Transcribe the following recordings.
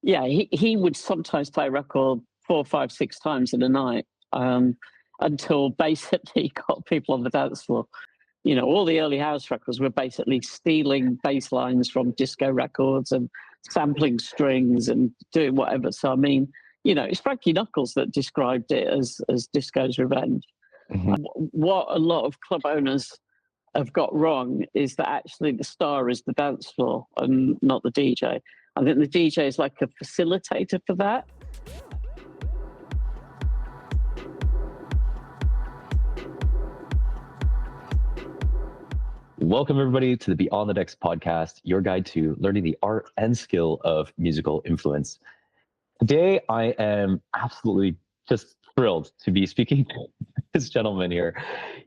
Yeah, he would sometimes play a record 4, 5, 6 times in a night, until basically he got people on the dance floor. You know, all the early house records were basically stealing bass lines from disco records and sampling strings and doing whatever. So, I mean, you know, it's Frankie Knuckles that described it as disco's revenge. Mhm. What a lot of club owners have got wrong is that actually the star is the dance floor and not the DJ. I think the DJ is like a facilitator for that. Welcome, everybody, to the Beyond the Decks podcast, your guide to learning the art and skill of musical influence. Today, I am absolutely just thrilled to be speaking to this gentleman here.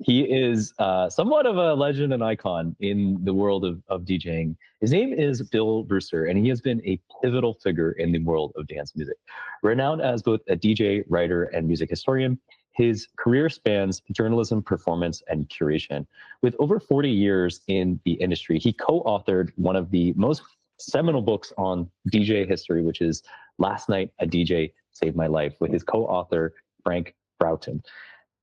He is somewhat of a legend and icon in the world of DJing. His name is Bill Brewster, and he has been a pivotal figure in the world of dance music. Renowned as both a DJ, writer, and music historian, his career spans journalism, performance, and curation. With over 40 years in the industry, he co-authored one of the most seminal books on DJ history, which is Last Night a DJ Saved My Life, with his co-author, Frank Broughton.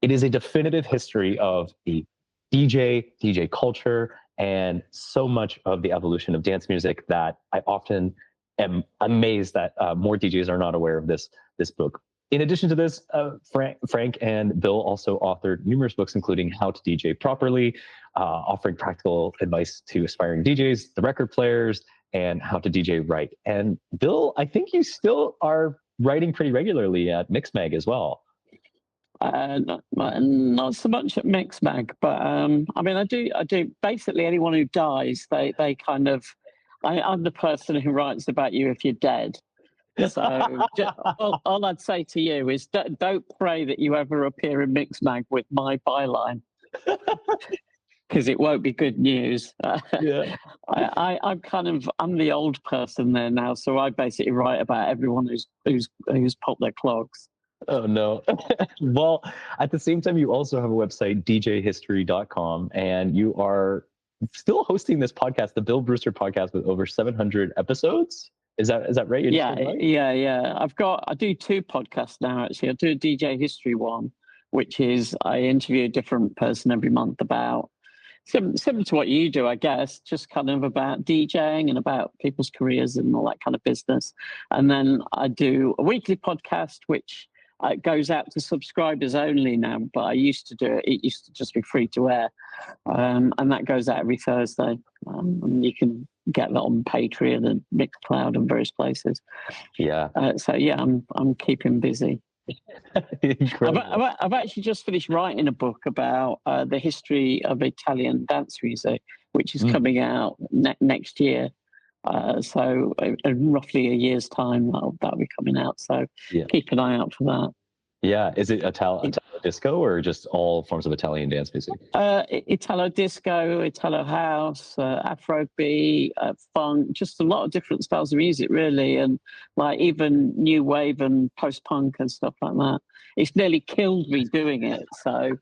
It is a definitive history of the DJ culture, and so much of the evolution of dance music that I often am amazed that more DJs are not aware of this book. In addition to this, Frank and Bill also authored numerous books, including How to DJ Properly, offering practical advice to aspiring DJs, the record players, and how to DJ right. And Bill, I think you still are writing pretty regularly at Mixmag as well. Not so much at Mixmag, but I mean, I do. Basically, anyone who dies, they kind of. I'm the person who writes about you if you're dead. So all I'd say to you is don't pray that you ever appear in Mixmag with my byline, because it won't be good news. Yeah. I'm the old person there now, so I basically write about everyone who's popped their clogs. Oh, no. Well, at the same time, you also have a website, djhistory.com, and you are still hosting this podcast, the Bill Brewster podcast, with over 700 episodes. Is that right? Yeah. I do 2 podcasts now, actually. I do a DJ history one, which is I interview a different person every month about similar to what you do, I guess, just kind of about DJing and about people's careers and all that kind of business. And then I do a weekly podcast, which goes out to subscribers only now, but I used to do it. It used to just be free to air. And that goes out every Thursday. And you can get that on Patreon and Mixcloud and various places. Yeah. So yeah, I'm keeping busy. I've actually just finished writing a book about the history of Italian dance music, which is coming out next year. So in roughly a year's time, that'll be coming out. So keep an eye out for that. Yeah. Is it Italo disco or just all forms of Italian dance music? Italo disco, Italo house, Afrobeat, funk, just a lot of different styles of music, really. And like even new wave and post-punk and stuff like that. It's nearly killed me doing it. So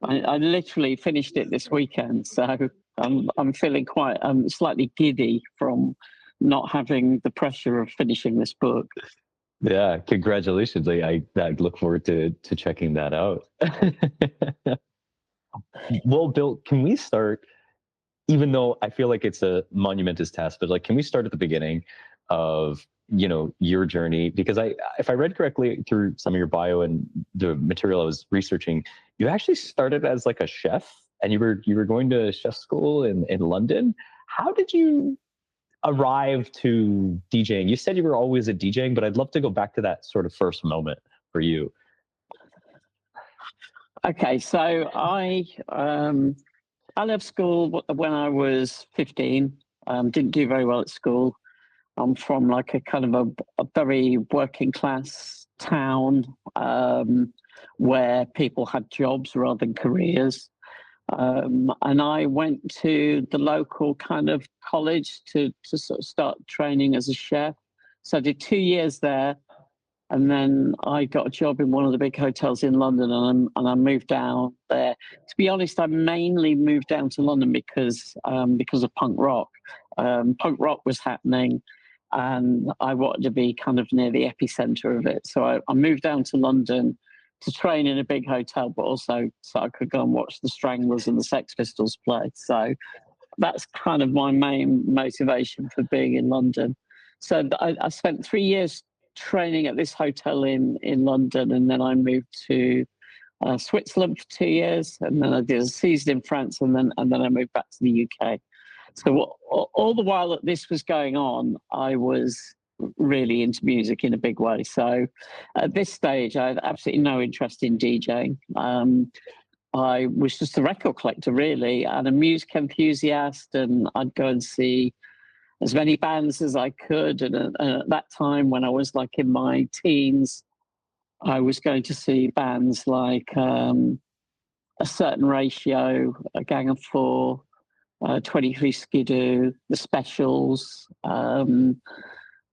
I literally finished it this weekend. So I'm feeling quite slightly giddy from not having the pressure of finishing this book. Yeah, congratulations. I look forward to checking that out. Well, Bill, can we start, even though I feel like it's a monumentous task, but like, can we start at the beginning of, your journey? Because if I read correctly through some of your bio and the material I was researching, you actually started as like a chef, and you were going to chef school in London. How did you arrive to DJing? You said you were always a DJing, but I'd love to go back to that sort of first moment for you. Okay, so I left school when I was 15. Didn't do very well at school. I'm from like a kind of a very working class town where people had jobs rather than careers. And I went to the local kind of college to sort of start training as a chef. So I did 2 years there. And then I got a job in one of the big hotels in London, and I moved down there. To be honest, I mainly moved down to London because of punk rock. Punk rock was happening, and I wanted to be kind of near the epicenter of it. So I moved down to London to train in a big hotel, but also so I could go and watch the Stranglers and the Sex Pistols play. So that's kind of my main motivation for being in London. So I spent 3 years training at this hotel in London, and then I moved to Switzerland for 2 years, and then I did a season in France, and then I moved back to the UK. So all the while that this was going on, I was really into music in a big way. So at this stage, I had absolutely no interest in DJing. I was just a record collector, really, and a music enthusiast, and I'd go and see as many bands as I could. And at that time, when I was like in my teens, I was going to see bands like A Certain Ratio, A Gang of Four, 23 Skidoo, The Specials,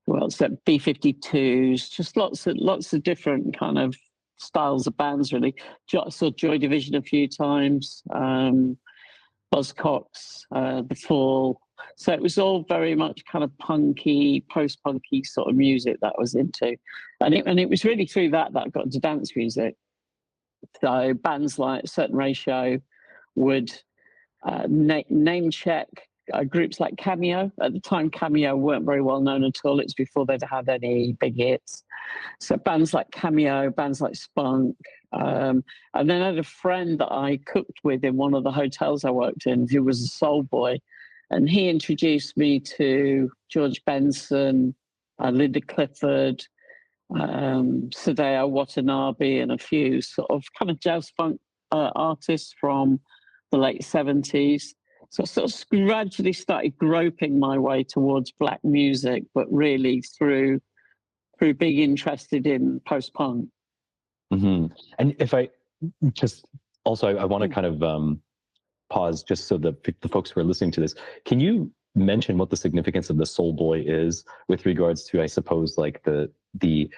well, so B-52s, just lots of different kind of styles of bands, really. Saw Joy Division a few times, Buzzcocks, The Fall. So it was all very much kind of punky, post-punky sort of music that I was into. And it was really through that I got into dance music. So bands like Certain Ratio would name check groups like Cameo. At the time, Cameo weren't very well known at all. It's before they'd had any big hits. So bands like Cameo, bands like Spunk. And then I had a friend that I cooked with in one of the hotels I worked in who was a soul boy. And he introduced me to George Benson, Linda Clifford, Sadeo Watanabe, and a few sort of kind of jazz funk artists from the late 70s. So I sort of gradually started groping my way towards black music, but really through being interested in post-punk. Mm-hmm. And if I just also, I want to kind of pause just so the folks who are listening to this, can you mention what the significance of the soul boy is with regards to, I suppose, like the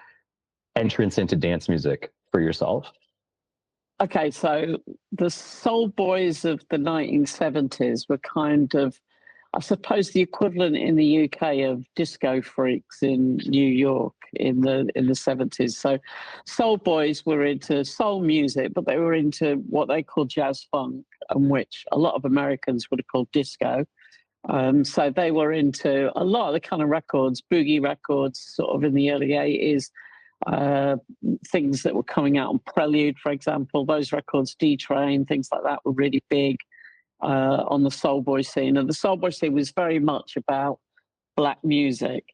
entrance into dance music for yourself? Okay, so the soul boys of the 1970s were kind of, I suppose, the equivalent in the UK of disco freaks in New York in the 70s. So soul boys were into soul music, but they were into what they call jazz funk, and which a lot of Americans would have called disco. So they were into a lot of the kind of records, boogie records, sort of in the early 80s. Things that were coming out on Prelude, for example, those records, D-Train, things like that were really big on the soul boy scene. And the soul boy scene was very much about black music.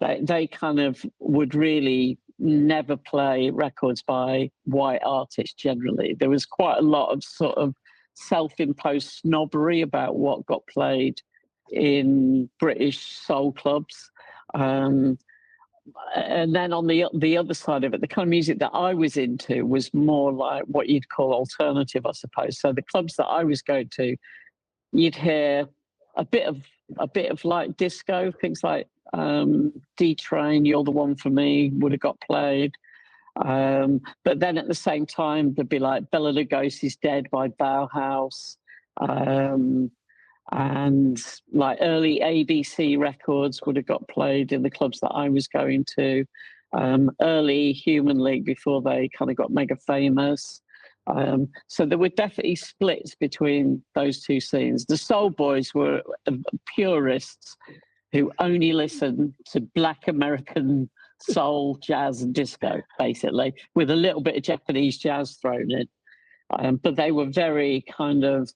They kind of would really never play records by white artists generally. There was quite a lot of sort of self-imposed snobbery about what got played in British soul clubs. And then on the other side of it, the kind of music that I was into was more like what you'd call alternative, I suppose. So the clubs that I was going to, you'd hear a bit of like disco, things like D-Train, You're the One for Me would have got played. But then at the same time, there'd be like Bela Lugosi's Dead by Bauhaus. And like early ABC records would have got played in the clubs that I was going to. Early Human League before they kind of got mega famous. So there were definitely splits between those two scenes. The soul boys were purists who only listened to black American soul, jazz, and disco, basically, with a little bit of Japanese jazz thrown in. But they were very kind of,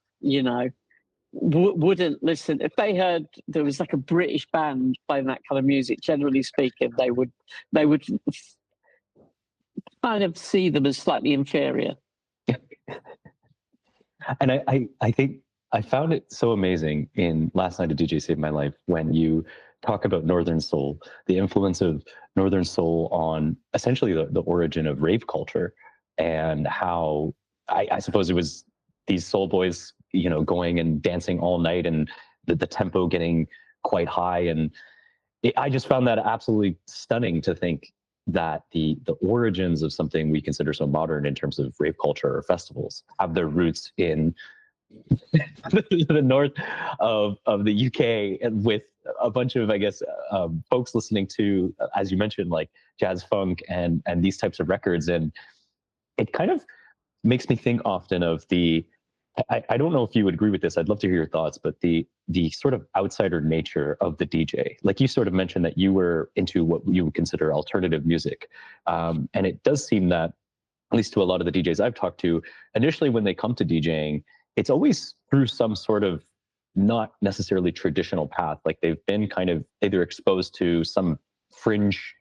wouldn't listen if they heard there was like a British band playing that kind of music. Generally speaking, they would kind of see them as slightly inferior. And I think I found it so amazing in Last Night a DJ Saved My Life when you talk about Northern Soul, the influence of Northern Soul on essentially the origin of rave culture, and how I suppose it was these soul boys, going and dancing all night, and the tempo getting quite high. And I just found that absolutely stunning to think that the origins of something we consider so modern in terms of rave culture or festivals have their roots in the north of the UK, with a bunch of, I guess, folks listening to, as you mentioned, like jazz funk and these types of records. And it kind of makes me think often of I don't know if you would agree with this. I'd love to hear your thoughts, but the sort of outsider nature of the DJ. Like you sort of mentioned that you were into what you would consider alternative music. And it does seem that, at least to a lot of the DJs I've talked to, initially when they come to DJing, it's always through some sort of not necessarily traditional path. Like they've been kind of either exposed to some fringe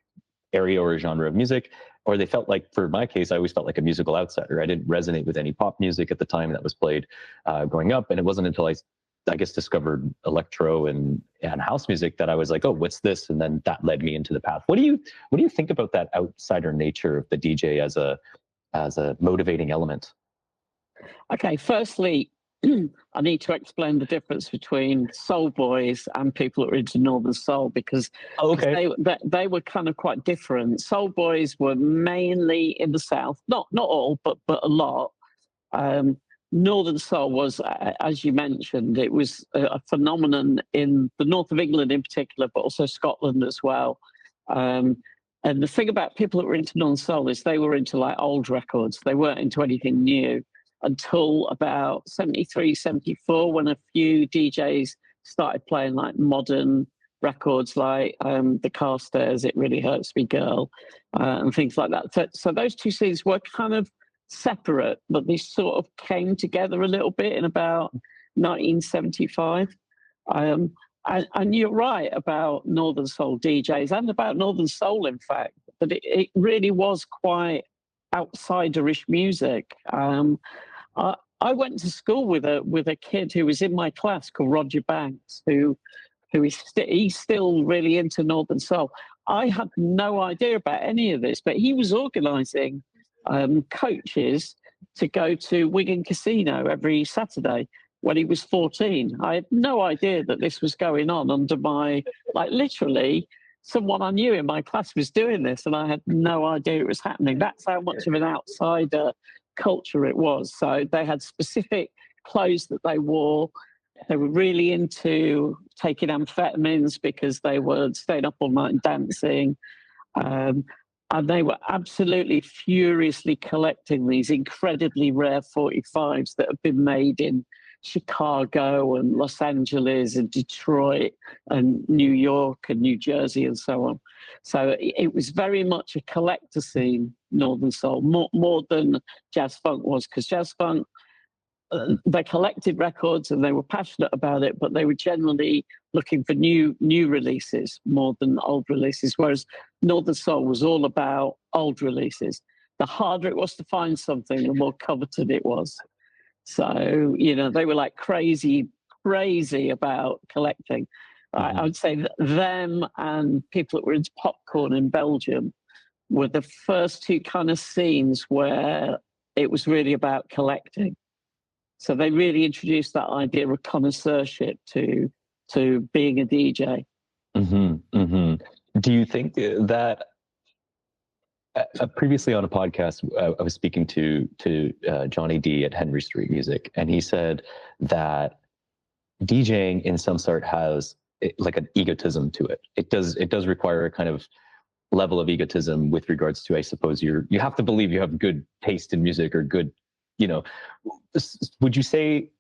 area or genre of music, or they felt like, for my case, I always felt like a musical outsider. I didn't resonate with any pop music at the time that was played growing up. And it wasn't until I guess, discovered electro and house music that I was like, oh, what's this? And then that led me into the path. What do you think about that outsider nature of the DJ as a motivating element? Okay, firstly, I need to explain the difference between soul boys and people that are into Northern Soul, because they were kind of quite different. Soul boys were mainly in the South, not all, but a lot. Northern Soul was, as you mentioned, it was a phenomenon in the north of England in particular, but also Scotland as well. And the thing about people that were into Northern Soul is they were into like old records. They weren't into anything new until about 73, 74, when a few DJs started playing like modern records like the Carstairs, It Really Hurts Me Girl, and things like that. So those two scenes were kind of separate, but they sort of came together a little bit in about 1975. And you're right about Northern Soul DJs and about Northern Soul, in fact, that it really was quite outsiderish music. I went to school with a kid who was in my class called Roger Banks, he's still really into Northern Soul. I had no idea about any of this, but he was organising coaches to go to Wigan Casino every Saturday when he was 14. I had no idea that this was going on under literally someone I knew in my class was doing this, and I had no idea it was happening. That's how much of an outsider culture it was. So they had specific clothes that they wore. They were really into taking amphetamines because they were staying up all night and dancing. And they were absolutely furiously collecting these incredibly rare 45s that have been made in Chicago and Los Angeles and Detroit and New York and New Jersey and so on. So it was very much a collector scene, Northern Soul, more than jazz funk was, because jazz funk, they collected records and they were passionate about it, but they were generally looking for new releases more than old releases, whereas Northern Soul was all about old releases. The harder it was to find something, the more coveted it was. So, they were like crazy about collecting. I would say that them and people that were into popcorn in Belgium were the first two kind of scenes where it was really about collecting. So they really introduced that idea of connoisseurship to being a DJ. Do you think that previously on a podcast, I was speaking to Johnny D at Henry Street Music, and he said that DJing in some sort has like an egotism to it. It does require a kind of level of egotism with regards to, I suppose, you have to believe you have good taste in music or good, would you say,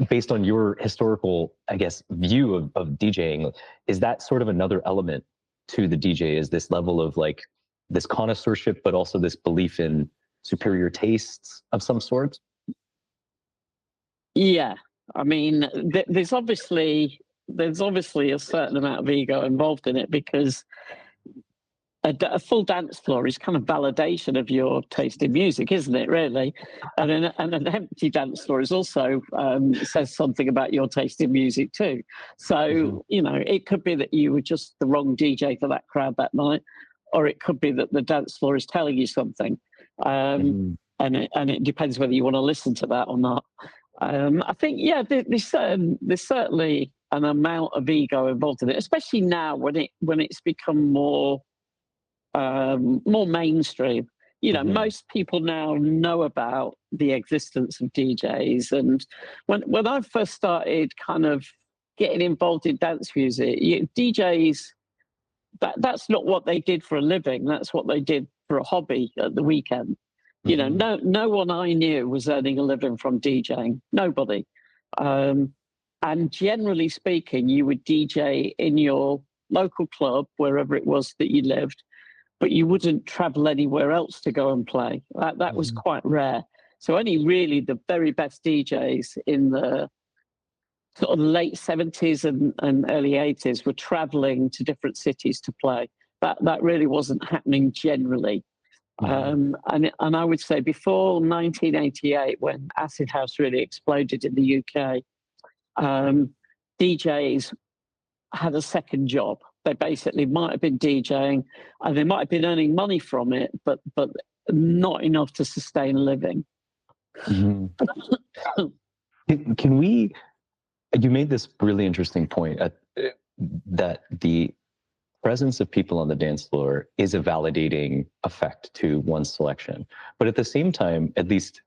based on your historical, I guess, view of DJing, is that sort of another element to the DJ? Is this level of like this connoisseurship, but also this belief in superior tastes of some sort? Yeah, I mean, there's obviously a certain amount of ego involved in it, because a full dance floor is kind of validation of your taste in music, isn't it, really? And an empty dance floor is also says something about your taste in music too. So, it could be that you were just the wrong DJ for that crowd that night, or it could be that the dance floor is telling you something. And it depends whether you want to listen to that or not. I think, there's certainly an amount of ego involved in it, especially now when it's become more mainstream. Most people now know about the existence of DJs. And when I first started kind of getting involved in dance music, DJs, that's not what they did for a living. That's what they did for a hobby at the weekend. You know, no one I knew was earning a living from DJing. Nobody. And generally speaking, you would DJ in your local club, wherever it was that you lived, but you wouldn't travel anywhere else to go and play. That was quite rare. So only really the very best DJs in the sort of late 70s and early 80s were traveling to different cities to play. That really wasn't happening generally. And I would say before 1988, when Acid House really exploded in the UK, DJs had a second job. They basically might have been DJing and they might have been earning money from it, but not enough to sustain a living. Can we, you made this really interesting point that the presence of people on the dance floor is a validating effect to one's selection. But at the same time, at least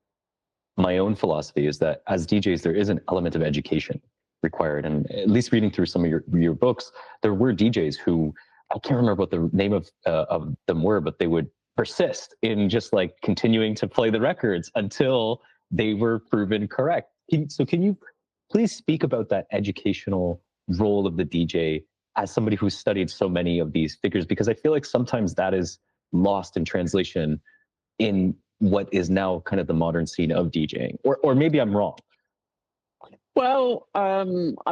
my own philosophy is that as DJs, there is an element of education required. And at least reading through some of your books, there were DJs who, I can't remember what the name of them were, but they would persist in just like continuing to play the records until they were proven correct. So can you please speak about that educational role of the DJ as somebody who's studied so many of these figures? Because I feel like sometimes that is lost in translation in what is now kind of the modern scene of DJing, or maybe I'm wrong. Well, I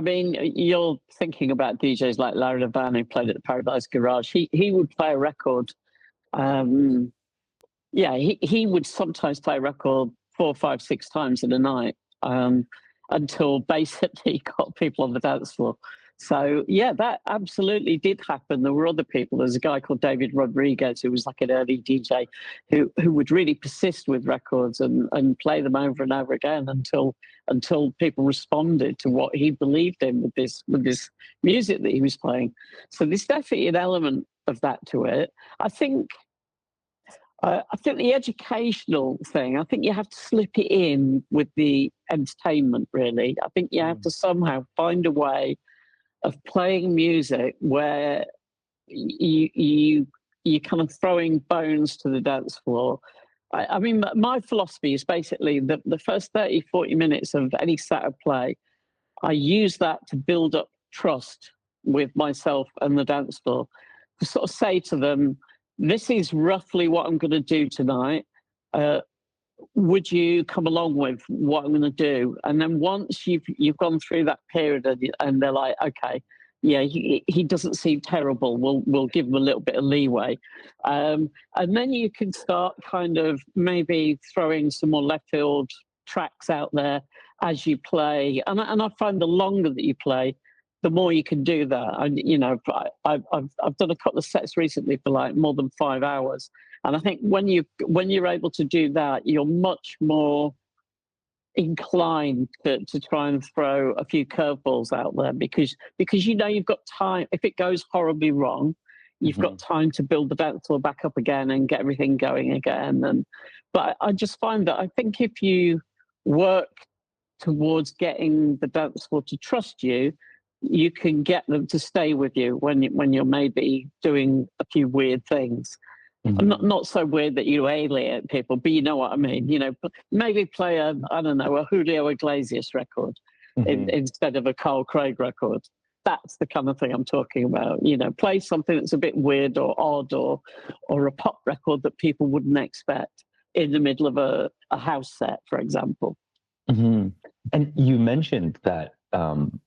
mean, you're thinking about DJs like Larry Levan, who played at the Paradise Garage. He would play a record. He would sometimes play a record 4, 5, 6 times in a night until basically he got people on the dance floor. So, yeah, that absolutely did happen. There were other people. There's a guy called David Rodriguez, who was like an early DJ, who would really persist with records and play them over and over again until people responded to what he believed in with this music that he was playing. So there's definitely an element of that to it. I think the educational thing, I think you have to slip it in with the entertainment, really. I think you have to somehow find a way of playing music where you kind of throwing bones to the dance floor. I mean, my philosophy is basically the first 30, 40 minutes of any set of play, I use that to build up trust with myself and the dance floor, to sort of say to them, this is roughly what I'm going to do tonight. Would you come along with what I'm going to do? And then once you've gone through that period and they're like, okay, yeah, he doesn't seem terrible. We'll give him a little bit of leeway. And then you can start kind of maybe throwing some more left field tracks out there as you play. And I find the longer that you play, the more you can do that. And, you know, I've done a couple of sets recently for like more than 5 hours. And I think when you're able to do that, you're much more inclined to try and throw a few curveballs out there because you know you've got time. If it goes horribly wrong, you've got time to build the dance floor back up again and get everything going again. But I just find that I think if you work towards getting the dance floor to trust you, you can get them to stay with you when you're maybe doing a few weird things. Not so weird that you alienate people, but you know what I mean. You know, maybe play a Julio Iglesias record instead of a Carl Craig record. That's the kind of thing I'm talking about. You know, play something that's a bit weird or odd or a pop record that people wouldn't expect in the middle of a house set, for example. And you mentioned that, and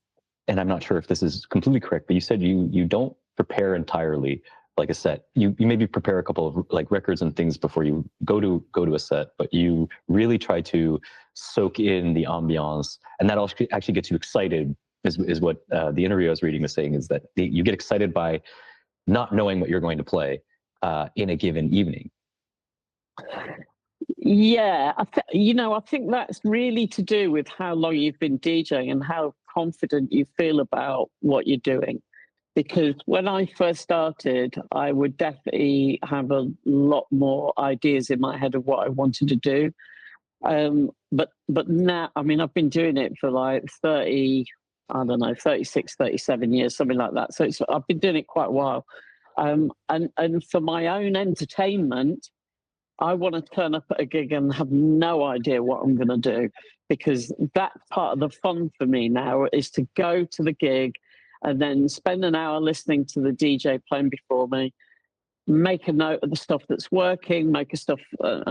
I'm not sure if this is completely correct, but you said you don't prepare entirely like a set. You maybe prepare a couple of like records and things before you go to a set, but you really try to soak in the ambiance, and that actually gets you excited. Is what the interview I was reading was saying, is that you get excited by not knowing what you're going to play in a given evening. Yeah, I think that's really to do with how long you've been DJing and how confident you feel about what you're doing. Because when I first started, I would definitely have a lot more ideas in my head of what I wanted to do. But now, I mean, I've been doing it for like 35 I don't know, 36, 37 years, something like that. So I've been doing it quite a while. And for my own entertainment, I want to turn up at a gig and have no idea what I'm going to do, because that part of the fun for me now is to go to the gig and then spend an hour listening to the DJ playing before me, make a note of the stuff that's working, make a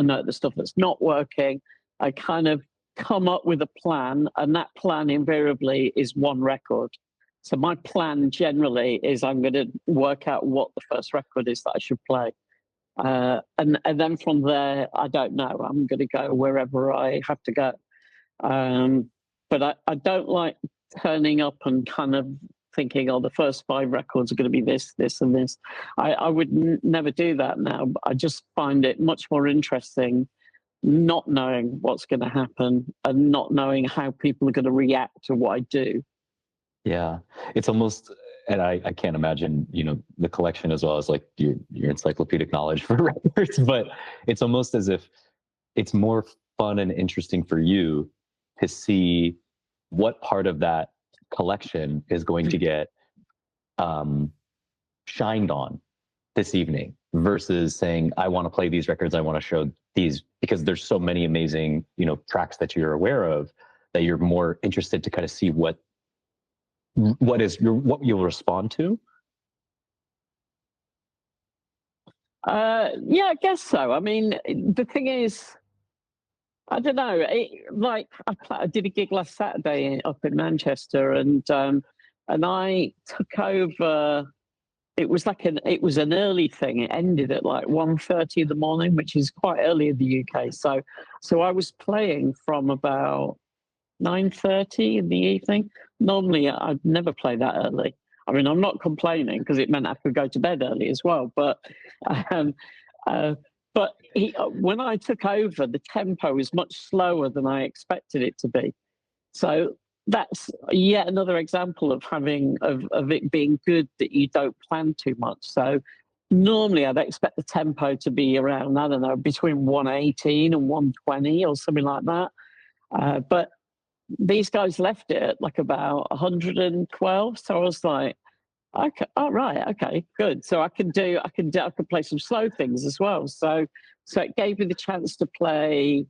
note of the stuff that's not working. I kind of come up with a plan, and that plan invariably is one record. So my plan generally is I'm going to work out what the first record is that I should play. And then from there, I don't know. I'm going to go wherever I have to go. But I don't like turning up and kind of thinking, oh, the first 5 records are going to be this, this, and this. I would never do that now. But I just find it much more interesting not knowing what's going to happen and not knowing how people are going to react to what I do. Yeah, it's almost, and I can't imagine, the collection as well as like your encyclopedic knowledge for records, but it's almost as if it's more fun and interesting for you to see what part of that collection is going to get shined on this evening versus saying, I want to play these records, I want to show these, because there's so many amazing, tracks that you're aware of, that you're more interested to kind of see what you'll respond to. Yeah, I guess so. I mean, the thing is, I don't know. I did a gig last Saturday up in Manchester, and I took over. It was an early thing. It ended at like 1:30 in the morning, which is quite early in the UK. So I was playing from about 9:30 in the evening. Normally, I'd never play that early. I mean, I'm not complaining because it meant I could go to bed early as well. But when I took over, the tempo was much slower than I expected it to be. So that's yet another example of it being good that you don't plan too much. So normally I'd expect the tempo to be around, I don't know, between 118 and 120 or something like that. But these guys left it at like about 112. So I was like, okay, all right, okay, good. So I can play some slow things as well. So it gave me the chance to play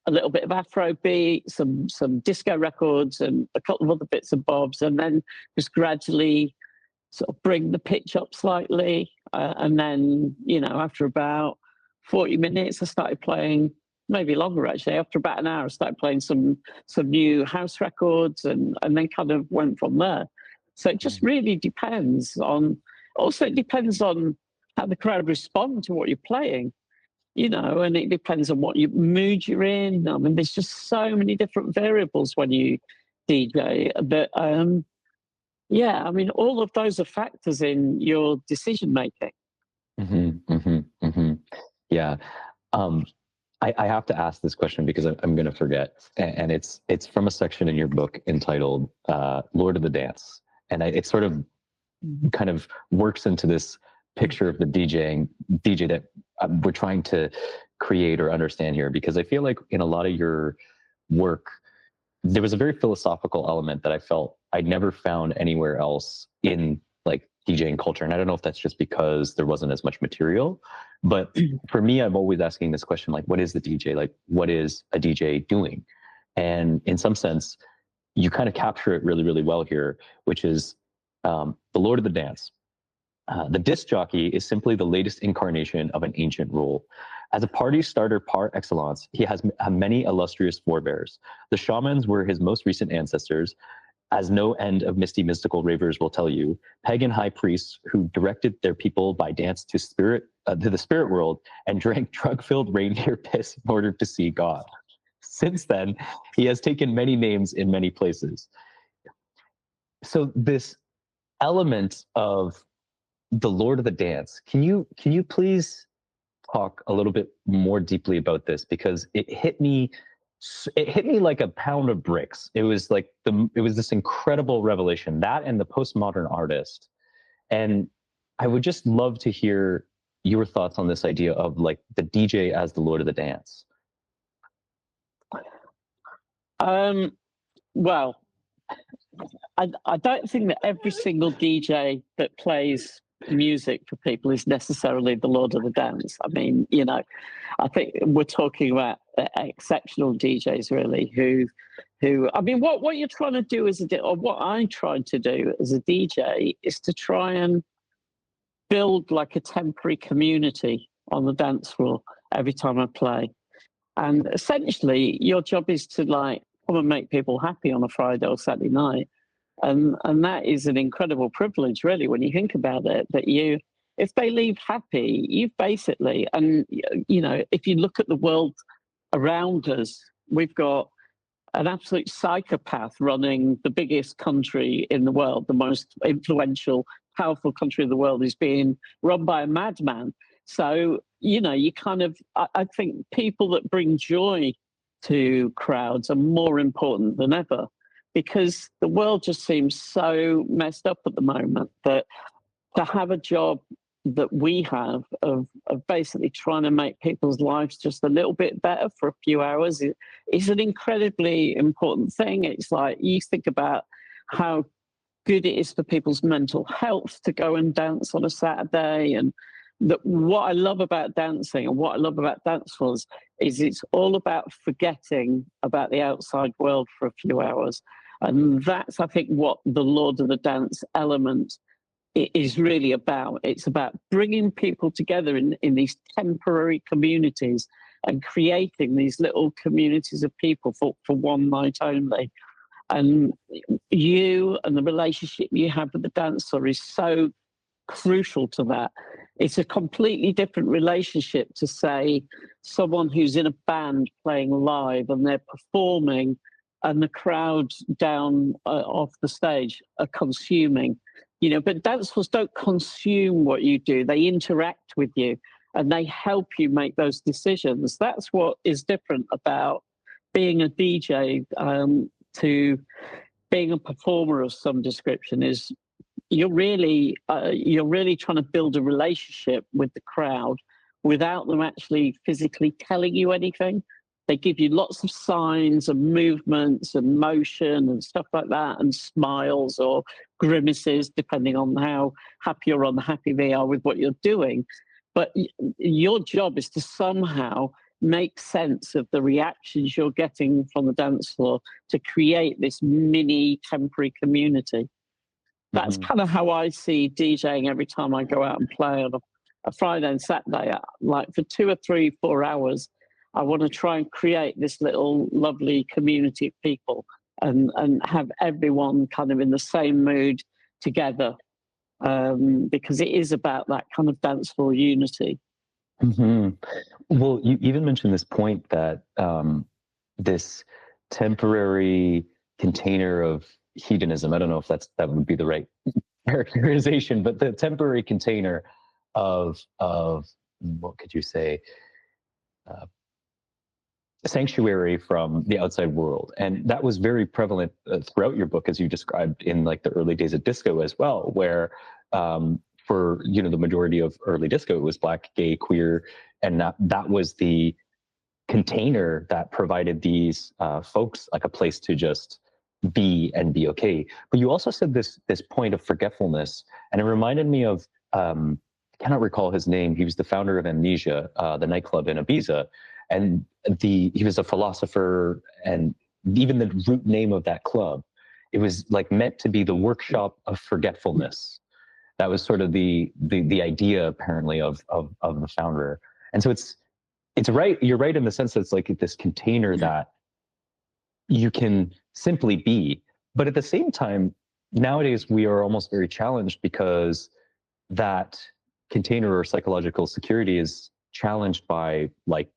a little bit of Afrobeat, some disco records, and a couple of other bits and bobs, and then just gradually sort of bring the pitch up slightly. And then, after about 40 minutes, I started playing, maybe longer actually. After about an hour, I started playing some new house records, and then kind of went from there. So it just really depends on. Also, it depends on how the crowd respond to what you're playing, and it depends on what mood you're in. I mean, there's just so many different variables when you DJ. But yeah, I mean, all of those are factors in your decision making. Yeah. I have to ask this question because I'm going to forget, and it's from a section in your book entitled "Lord of the Dance," and it sort of kind of works into this picture of the DJ that we're trying to create or understand here, because I feel like in a lot of your work, there was a very philosophical element that I felt I never found anywhere else in like DJing culture. And I don't know if that's just because there wasn't as much material, but for me, I'm always asking this question, like, what is the DJ? Like, what is a DJ doing? And in some sense, you kind of capture it really, really well here, which is the Lord of the Dance. The disc jockey is simply the latest incarnation of an ancient rule. As a party starter par excellence, he has many illustrious forebears. The shamans were his most recent ancestors, as no end of misty mystical ravers will tell you, pagan high priests who directed their people by dance to the spirit world and drank drug-filled reindeer piss in order to see God. Since then, he has taken many names in many places. So this element of the Lord of the Dance, can you please talk a little bit more deeply about this? Because it hit me like a pound of bricks. It was like it was this incredible revelation, that and the postmodern artist. And I would just love to hear your thoughts on this idea of like the DJ as the Lord of the Dance. Well, I don't think that every single DJ that plays music for people is necessarily the Lord of the Dance. I mean, you know, I think we're talking about exceptional DJs really who I mean, what you're trying to do as a, or what I tried to do as a DJ is to try and build like a temporary community on the dance floor every time I play. And essentially, your job is to like come and make people happy on a Friday or Saturday night. And that is an incredible privilege, really, when you think about it, that you, if they leave happy, you've basically, and, you know, if you look at the world around us, we've got an absolute psychopath running the biggest country in the world, the most influential, powerful country in the world is being run by a madman. So, you know, you kind of, I think people that bring joy to crowds are more important than ever, because the world just seems so messed up at the moment that to have a job that we have of basically trying to make people's lives just a little bit better for a few hours is an incredibly important thing. It's like you think about how good it is for people's mental health to go and dance on a Saturday. And what I love about dancing and what I love about dance floors is it's all about forgetting about the outside world for a few hours. And that's, I think, what the Lord of the Dance element is really about. It's about bringing people together in these temporary communities and creating these little communities of people for one night only. And you and the relationship you have with the dancer is so crucial to that. It's a completely different relationship to, say, someone who's in a band playing live and they're performing and the crowd down off the stage are consuming. You know, but dance floors don't consume what you do. They interact with you and they help you make those decisions. That's what is different about being a DJ to being a performer of some description. Is you're really trying to build a relationship with the crowd without them actually physically telling you anything. They give you lots of signs and movements and motion and stuff like that, and smiles or grimaces, depending on how happy or unhappy they are with what you're doing. But your job is to somehow make sense of the reactions you're getting from the dance floor to create this mini temporary community. That's kind of how I see DJing every time I go out and play on a Friday and Saturday. Like for 2 or 3, 4 hours, I want to try and create this little lovely community of people and have everyone kind of in the same mood together, because it is about that kind of dance floor unity. Mm-hmm. Well, you even mentioned this point that this temporary container of hedonism, I don't know if that would be the right characterization, but the temporary container of what could you say, sanctuary from the outside world. And that was very prevalent throughout your book, as you described in like the early days of disco as well, where for, you know, the majority of early disco, it was Black, gay, queer, and that was the container that provided these folks like a place to just be and be okay. But you also said this point of forgetfulness, and it reminded me of I cannot recall his name. He was the founder of Amnesia, the nightclub in Ibiza, and he was a philosopher, and even the root name of that club, it was like meant to be the workshop of forgetfulness. That was sort of the idea apparently of the founder. And so it's right. You're right in the sense that it's like this container that you can simply be. But at the same time, nowadays we are almost very challenged because that container or psychological security is challenged by like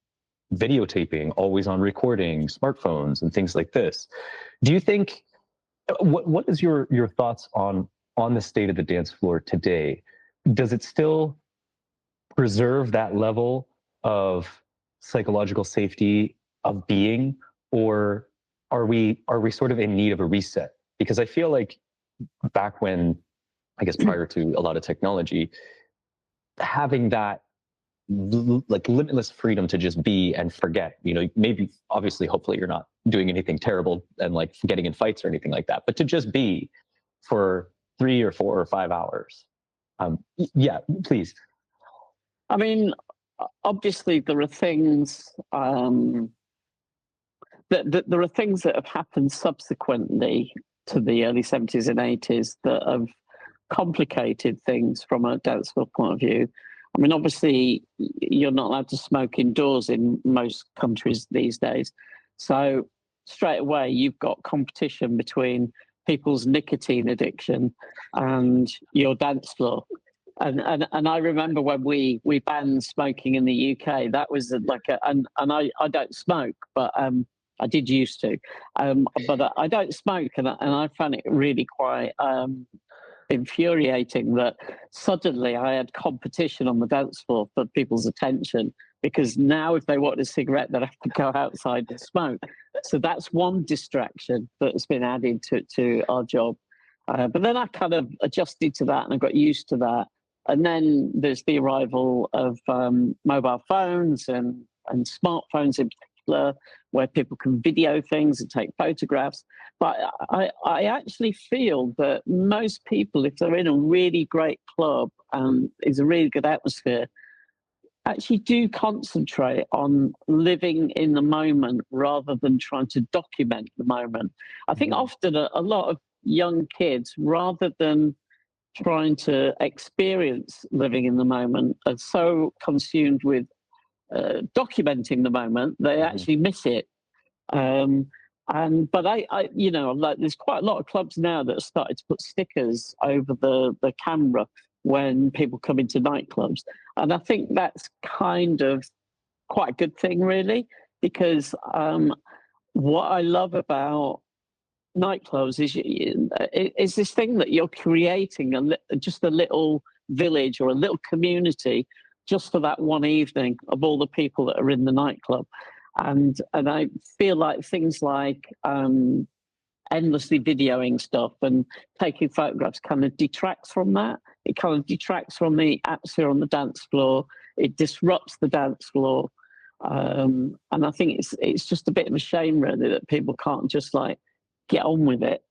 videotaping, always on recording, smartphones, and things like this. Do you think, what is your thoughts on the state of the dance floor today? Does it still preserve that level of psychological safety of being, or are we sort of in need of a reset? Because I feel like back when, I guess prior to a lot of technology, having that like limitless freedom to just be and forget. Maybe obviously, hopefully, you're not doing anything terrible and like getting in fights or anything like that, but to just be for 3 or 4 or 5 hours. Yeah, please. I mean, obviously, there are things there are things that have happened subsequently to the early 70s and 80s that have complicated things from a dance floor point of view. I mean, obviously, you're not allowed to smoke indoors in most countries these days. So straight away, you've got competition between people's nicotine addiction and your dance floor. And I remember when we banned smoking in the UK, that was like and I don't smoke, but I did used to, but I don't smoke, and I found it really quite infuriating that suddenly I had competition on the dance floor for people's attention, because now if they want a cigarette, they have to go outside and smoke. So that's one distraction that's been added to our job. But then I kind of adjusted to that and I got used to that. And then there's the arrival of mobile phones and smartphones in particular, where people can video things and take photographs. But I actually feel that most people, if they're in a really great club and it's a really good atmosphere, actually do concentrate on living in the moment rather than trying to document the moment. I think often a lot of young kids, rather than trying to experience living in the moment, are so consumed with documenting the moment, they actually miss it. But I like, there's quite a lot of clubs now that have started to put stickers over the camera when people come into nightclubs, and I think that's kind of quite a good thing, really, because what I love about nightclubs is this thing that you're creating just a little village or a little community just for that one evening of all the people that are in the nightclub. And I feel like things like endlessly videoing stuff and taking photographs kind of detracts from that. It kind of detracts from the atmosphere on the dance floor. It disrupts the dance floor. And I think it's just a bit of a shame, really, that people can't just like get on with it.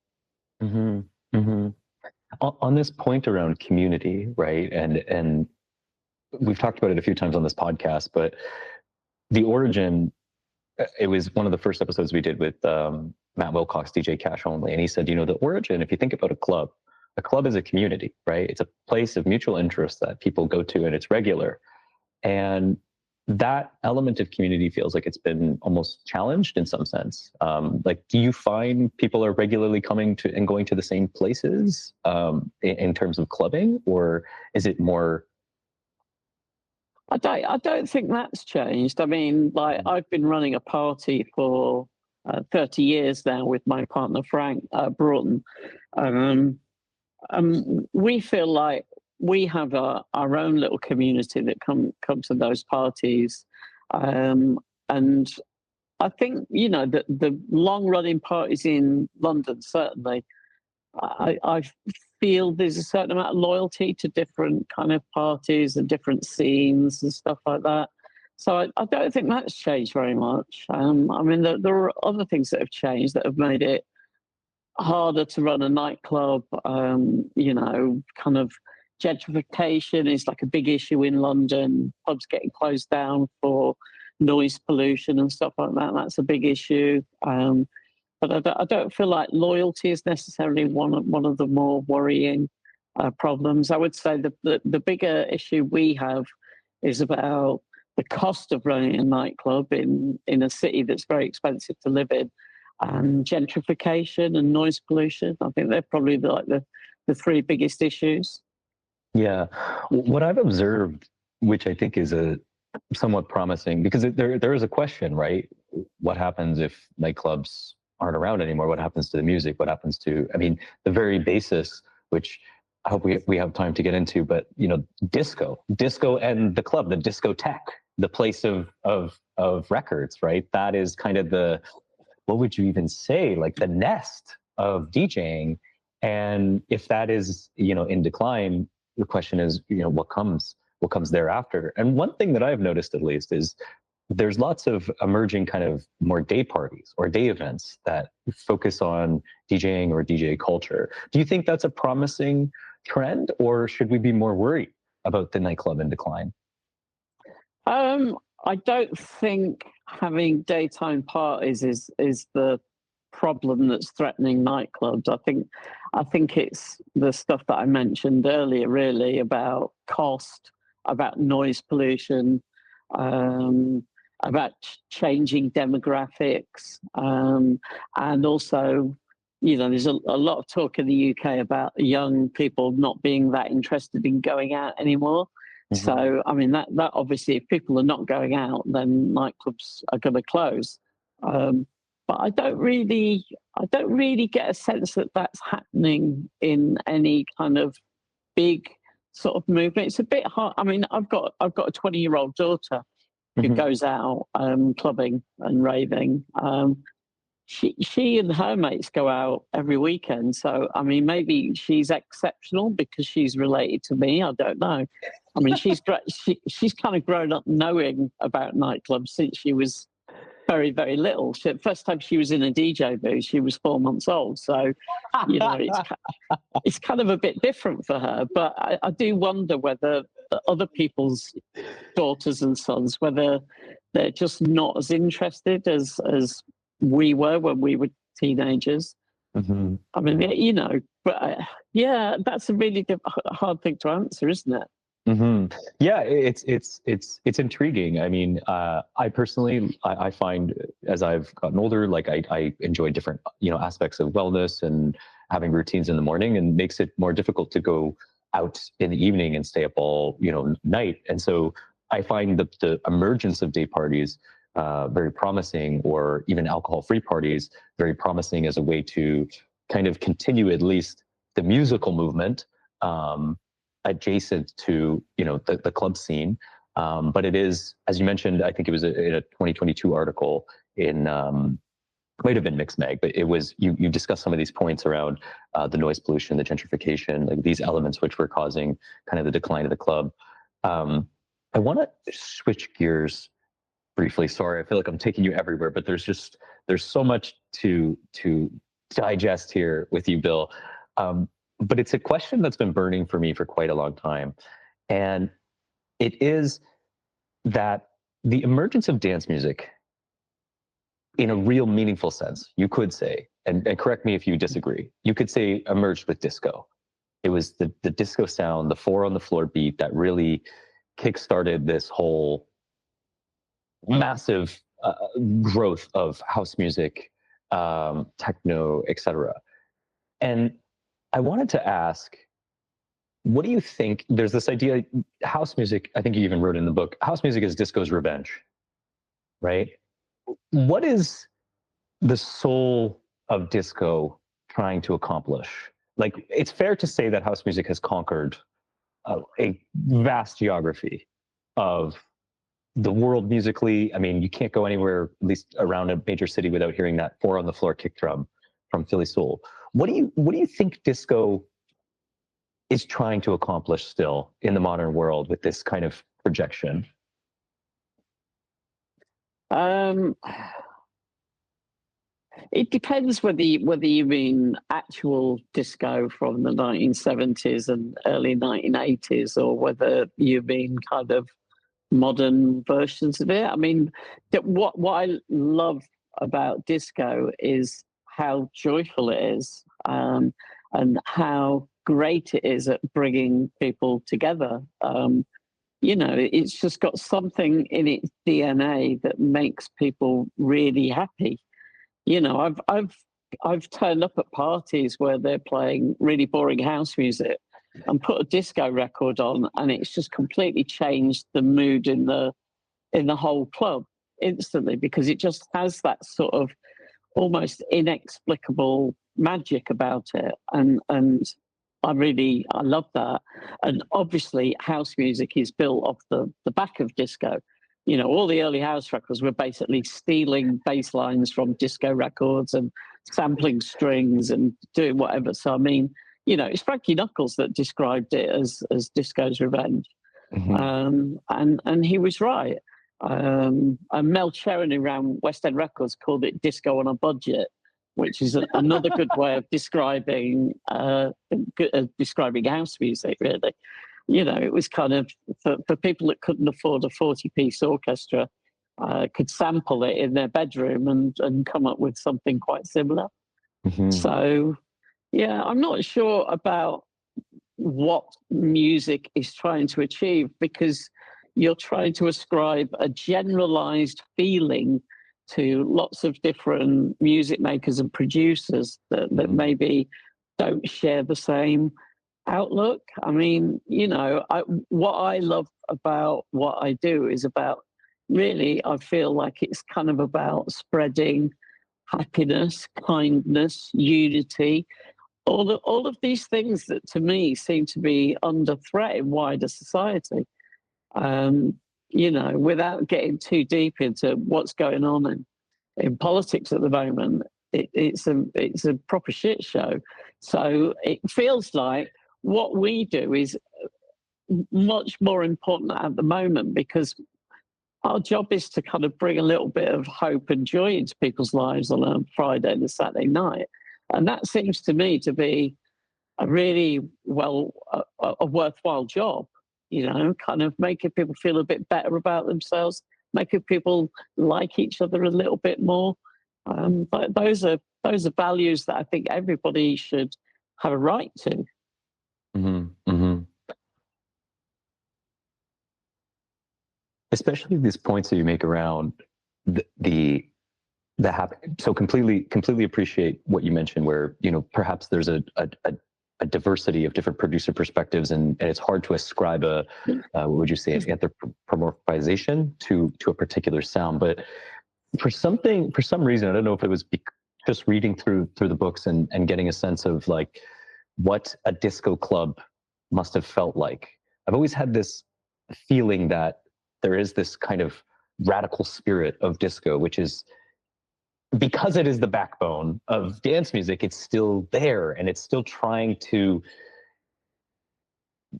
Mm-hmm. Mm-hmm. On this point around community, right? And we've talked about it a few times on this podcast, but the origin, it was one of the first episodes we did with Matt Wilcox, DJ Cash Only. And he said, the origin, if you think about a club is a community, right? It's a place of mutual interest that people go to, and it's regular. And that element of community feels like it's been almost challenged in some sense. Like, do you find people are regularly coming to and going to the same places in terms of clubbing, or is it more? I don't think that's changed. I mean, like, I've been running a party for 30 years now with my partner Frank Broughton. We feel like we have our own little community that come to those parties, and I think the long running parties in London, certainly, I feel there's a certain amount of loyalty to different kind of parties and different scenes and stuff like that. So I don't think that's changed very much. I mean, there are other things that have changed that have made it harder to run a nightclub. Kind of gentrification is like a big issue in London. Pubs getting closed down for noise pollution and stuff like that. That's a big issue. But I don't feel like loyalty is necessarily one of the more worrying problems. I would say the bigger issue we have is about the cost of running a nightclub in a city that's very expensive to live in, and gentrification and noise pollution. I think they're probably the three biggest issues. Yeah. What I've observed, which I think is a somewhat promising, because there is a question, right? What happens if nightclubs aren't around anymore? What happens to the music? What happens to, the very basis, which I hope we have time to get into, but disco and the club, the discotheque, the place of records, right? That is kind of what would you even say, like the nest of DJing. And if that is, in decline, the question is, what comes what comes thereafter. And one thing that I've noticed, at least, is there's lots of emerging kind of more day parties or day events that focus on DJing or DJ culture. Do you think that's a promising trend, or should we be more worried about the nightclub in decline? I don't think having daytime parties is the problem that's threatening nightclubs. I think it's the stuff that I mentioned earlier, really, about cost, about noise pollution, about changing demographics, and also, there's a lot of talk in the UK about young people not being that interested in going out anymore. Mm-hmm. So, I mean, that obviously, if people are not going out, then nightclubs are going to close. But I don't really get a sense that that's happening in any kind of big sort of movement. It's a bit hard. I mean, I've got a 20-year-old daughter who mm-hmm. goes out clubbing and raving. She and her mates go out every weekend. So, I mean, maybe she's exceptional because she's related to me. I don't know. I mean, she's kind of grown up knowing about nightclubs since she was very, very little. The first time she was in a DJ booth, she was 4 months old. So, it's kind of a bit different for her. But I do wonder whether other people's daughters and sons, whether they're just not as interested as we were when we were teenagers. Mm-hmm. I mean, but yeah, that's a really hard thing to answer, isn't it? Mm-hmm. Yeah, it's intriguing. I mean, I personally, I find as I've gotten older, like I enjoy different, aspects of wellness and having routines in the morning, and makes it more difficult to go out in the evening and stay up all, night. And so I find the emergence of day parties very promising, or even alcohol-free parties very promising as a way to kind of continue at least the musical movement adjacent to the club scene. But it is, as you mentioned, I think it was in a 2022 article in might have been Mixed Mag, but it was you discussed some of these points around the noise pollution, the gentrification, like these elements which were causing kind of the decline of the club. I want to switch gears briefly. Sorry, I feel like I'm taking you everywhere, but there's so much to digest here with you, Bill. But it's a question that's been burning for me for quite a long time. And it is that the emergence of dance music, in a real meaningful sense, you could say, and correct me if you disagree, you could say emerged with disco. It was the disco sound, the 4 on the floor beat that really kickstarted this whole massive growth of house music, techno, etc. And I wanted to ask, what do you think? There's this idea, house music, I think you even wrote in the book, house music is disco's revenge, right? What is the soul of disco trying to accomplish? Like, it's fair to say that house music has conquered a vast geography of the world musically. I mean, you can't go anywhere, at least around a major city, without hearing that 4 on the floor kick drum from Philly Soul. What do you think disco is trying to accomplish still in the modern world with this kind of projection? It depends whether you mean actual disco from the 1970s and early 1980s, or whether you mean kind of modern versions of it. I mean, what I love about disco is how joyful it is, and how great it is at bringing people together. It's just got something in its DNA that makes people really happy. I've turned up at parties where they're playing really boring house music and put a disco record on, and it's just completely changed the mood in the whole club instantly, because it just has that sort of almost inexplicable magic about it, and I love that. And obviously house music is built off the back of disco. All the early house records were basically stealing bass lines from disco records and sampling strings and doing whatever. So, I mean, it's Frankie Knuckles that described it as disco's revenge. And he was right. And Mel Cherry around West End Records called it disco on a budget, which is another good way of describing house music, really. You know, it was kind of for people that couldn't afford a 40-piece orchestra, could sample it in their bedroom and come up with something quite similar. So, yeah, I'm not sure about what music is trying to achieve, because you're trying to ascribe a generalized feeling to lots of different music makers and producers that maybe don't share the same outlook. I mean, you know, what I love about what I do is about, really, I feel like it's kind of about spreading happiness, kindness, unity, all of these things that to me seem to be under threat in wider society. You know, without getting too deep into what's going on in politics at the moment, it's a proper shit show. So it feels like what we do is much more important at the moment, because our job is to kind of bring a little bit of hope and joy into people's lives on a Friday and a Saturday night. And that seems to me to be a really a worthwhile job, you know, kind of making people feel a bit better about themselves, making people like each other a little bit more. But those are values that I think everybody should have a right to. Especially these points that you make around the happy. So completely appreciate what you mentioned, where, you know, perhaps there's a diversity of different producer perspectives, and it's hard to ascribe what would you say, an anthropomorphization to a particular sound. But for some reason, I don't know if it was just reading through the books and getting a sense of like what a disco club must have felt like. I've always had this feeling that there is this kind of radical spirit of disco, which is, because it is the backbone of dance music, it's still there, and it's still trying to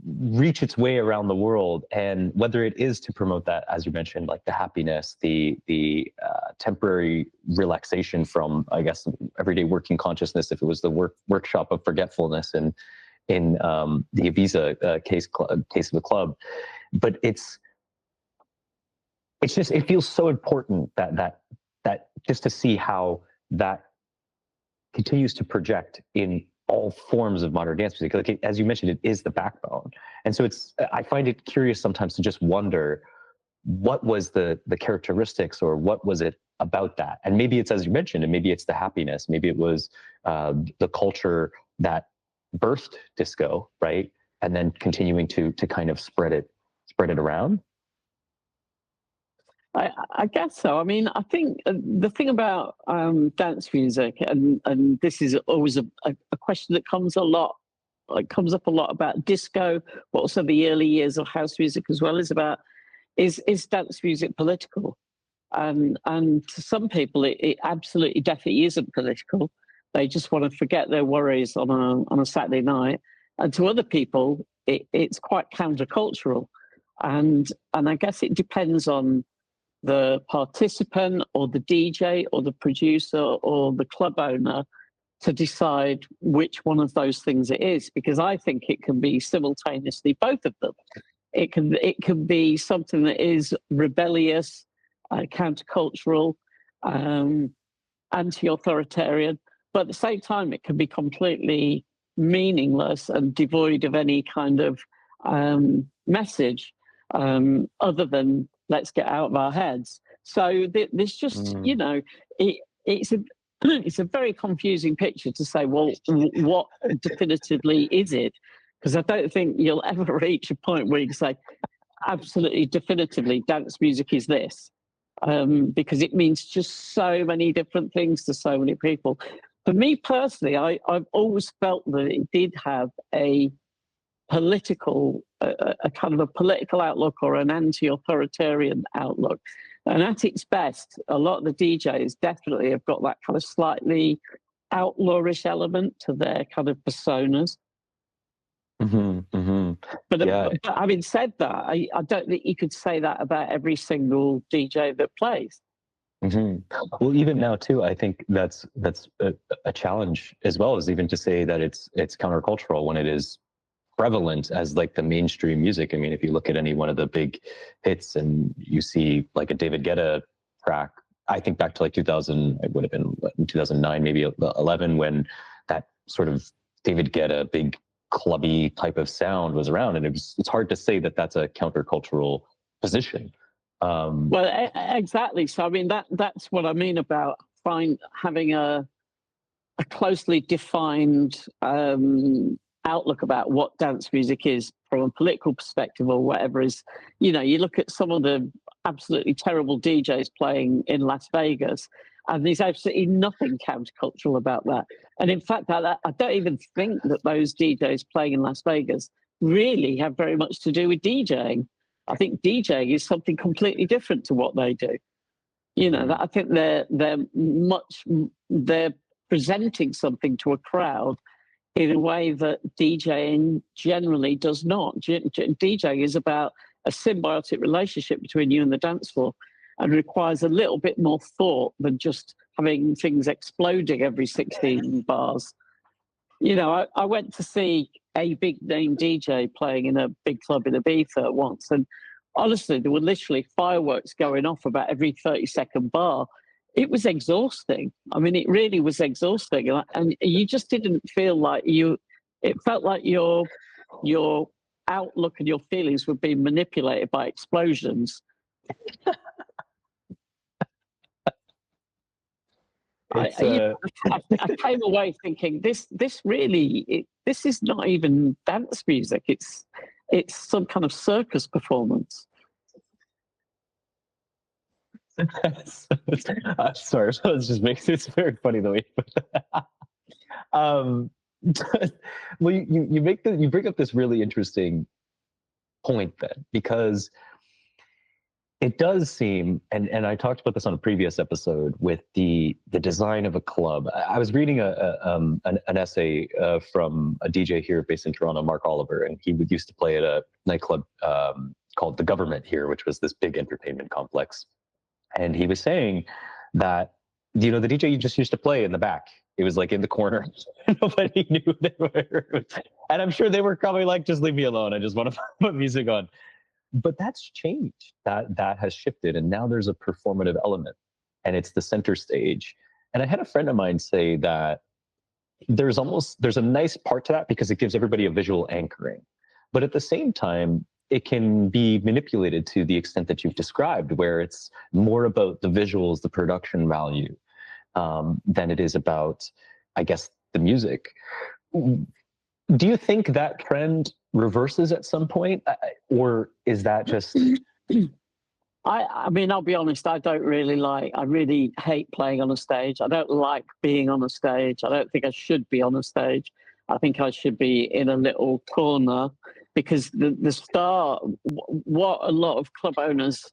reach its way around the world. And whether it is to promote that, as you mentioned, like the happiness, the temporary relaxation from, I guess, everyday working consciousness, if it was the workshop of forgetfulness in the Ibiza case of the club. But it's just, it feels so important that just to see how that continues to project in all forms of modern dance music. Like, as you mentioned, it is the backbone. And so I find it curious sometimes to just wonder, what was the characteristics, or what was it about that? And maybe it's, as you mentioned, and maybe it's the happiness, maybe it was the culture that birthed disco, right? And then continuing to kind of spread it around. I guess so. I mean, I think the thing about dance music, and this is always a question that comes up a lot about disco, but also the early years of house music as well, is dance music political? And to some people, it absolutely definitely isn't political. They just want to forget their worries on a Saturday night. And to other people, it's quite countercultural. And I guess it depends on the participant or the DJ or the producer or the club owner to decide which one of those things it is, because I think it can be simultaneously both of them. It can be something that is rebellious, countercultural, anti-authoritarian, but at the same time it can be completely meaningless and devoid of any kind of message other than let's get out of our heads. So there's just, you know, it's a very confusing picture to say, well, what definitively is it? Because I don't think you'll ever reach a point where you can say, absolutely definitively, dance music is this. Because it means just so many different things to so many people. For me personally, I've always felt that it did have a political, a kind of a political outlook or an anti-authoritarian outlook. And at its best, a lot of the DJs definitely have got that kind of slightly outlawish element to their kind of personas. But, Yeah. but having said that, I don't think you could say that about every single DJ that plays. Well, even now too, I think that's a challenge as well, as even to say that it's countercultural when it is prevalent as like the mainstream music. I mean, if you look at any one of the big hits and you see like a David Guetta track, I think back to like 2000, it would have been 2009, maybe 11, when that sort of David Guetta big clubby type of sound was around, and it's hard to say that that's a countercultural position. Well, exactly. So I mean that's what I mean about having a closely defined outlook about what dance music is from a political perspective or whatever is. You know, you look at some of the absolutely terrible DJs playing in Las Vegas, and there's absolutely nothing countercultural about that. And in fact, I don't even think that those DJs playing in Las Vegas really have very much to do with DJing. I think DJing is something completely different to what they do. You know, I think they're presenting something to a crowd in a way that DJing generally does not. DJing is about a symbiotic relationship between you and the dance floor, and requires a little bit more thought than just having things exploding every 16 bars. You know, I went to see a big name DJ playing in a big club in Ibiza once, and honestly, there were literally fireworks going off about every 30-second bar. It was exhausting. I mean, it really was exhausting, and you just didn't feel like you. It felt like your outlook and your feelings were being manipulated by explosions. I came away thinking this really this is not even dance music. It's some kind of circus performance. Sorry, so it just makes it's very funny the way. Well, you bring up this really interesting point then, because it does seem, and I talked about this on a previous episode with the design of a club. I was reading an essay from a DJ here based in Toronto, Mark Oliver, and he used to play at a nightclub called The Government here, which was this big entertainment complex. And he was saying that, you know, the DJ you just used to play in the back. It was like in the corner. Nobody knew they were. And I'm sure they were probably like, just leave me alone. I just want to put music on. But that's changed. That has shifted. And now there's a performative element, and it's the center stage. And I had a friend of mine say that there's a nice part to that because it gives everybody a visual anchoring. But at the same time, it can be manipulated to the extent that you've described, where it's more about the visuals, the production value, than it is about, I guess, the music. Do you think that trend reverses at some point, or is that just? I mean, I'll be honest. I really hate playing on a stage. I don't like being on a stage. I don't think I should be on a stage. I think I should be in a little corner, because the star. What a lot of club owners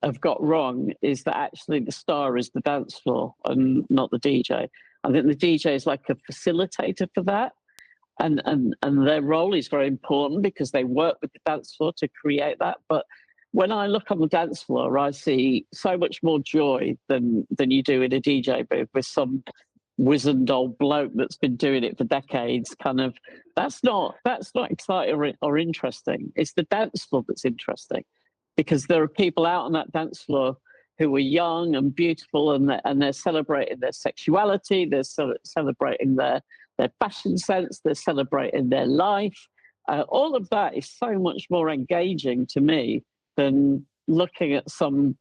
have got wrong is that actually the star is the dance floor and not the DJ. I think the DJ is like a facilitator for that. And their role is very important because they work with the dance floor to create that. But when I look on the dance floor, I see so much more joy than you do in a DJ booth with some wizened old bloke that's been doing it for decades. Kind of, that's not exciting or interesting. It's the dance floor that's interesting, because there are people out on that dance floor who are young and beautiful, and they're celebrating their sexuality, they're celebrating their fashion sense, they're celebrating their life. All of that is so much more engaging to me than looking at some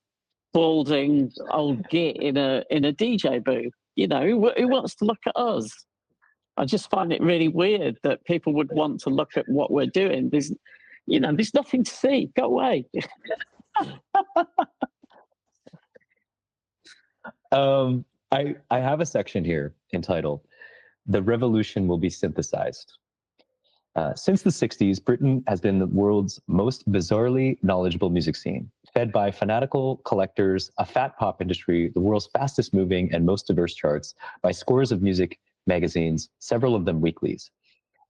balding old git in a DJ booth. You know, who wants to look at us? I just find it really weird that people would want to look at what we're doing. There's nothing to see. Go away. I have a section here entitled "The Revolution Will Be Synthesized." Since the 60s, Britain has been the world's most bizarrely knowledgeable music scene, fed by fanatical collectors, a fat pop industry, the world's fastest moving and most diverse charts, by scores of music magazines, several of them weeklies.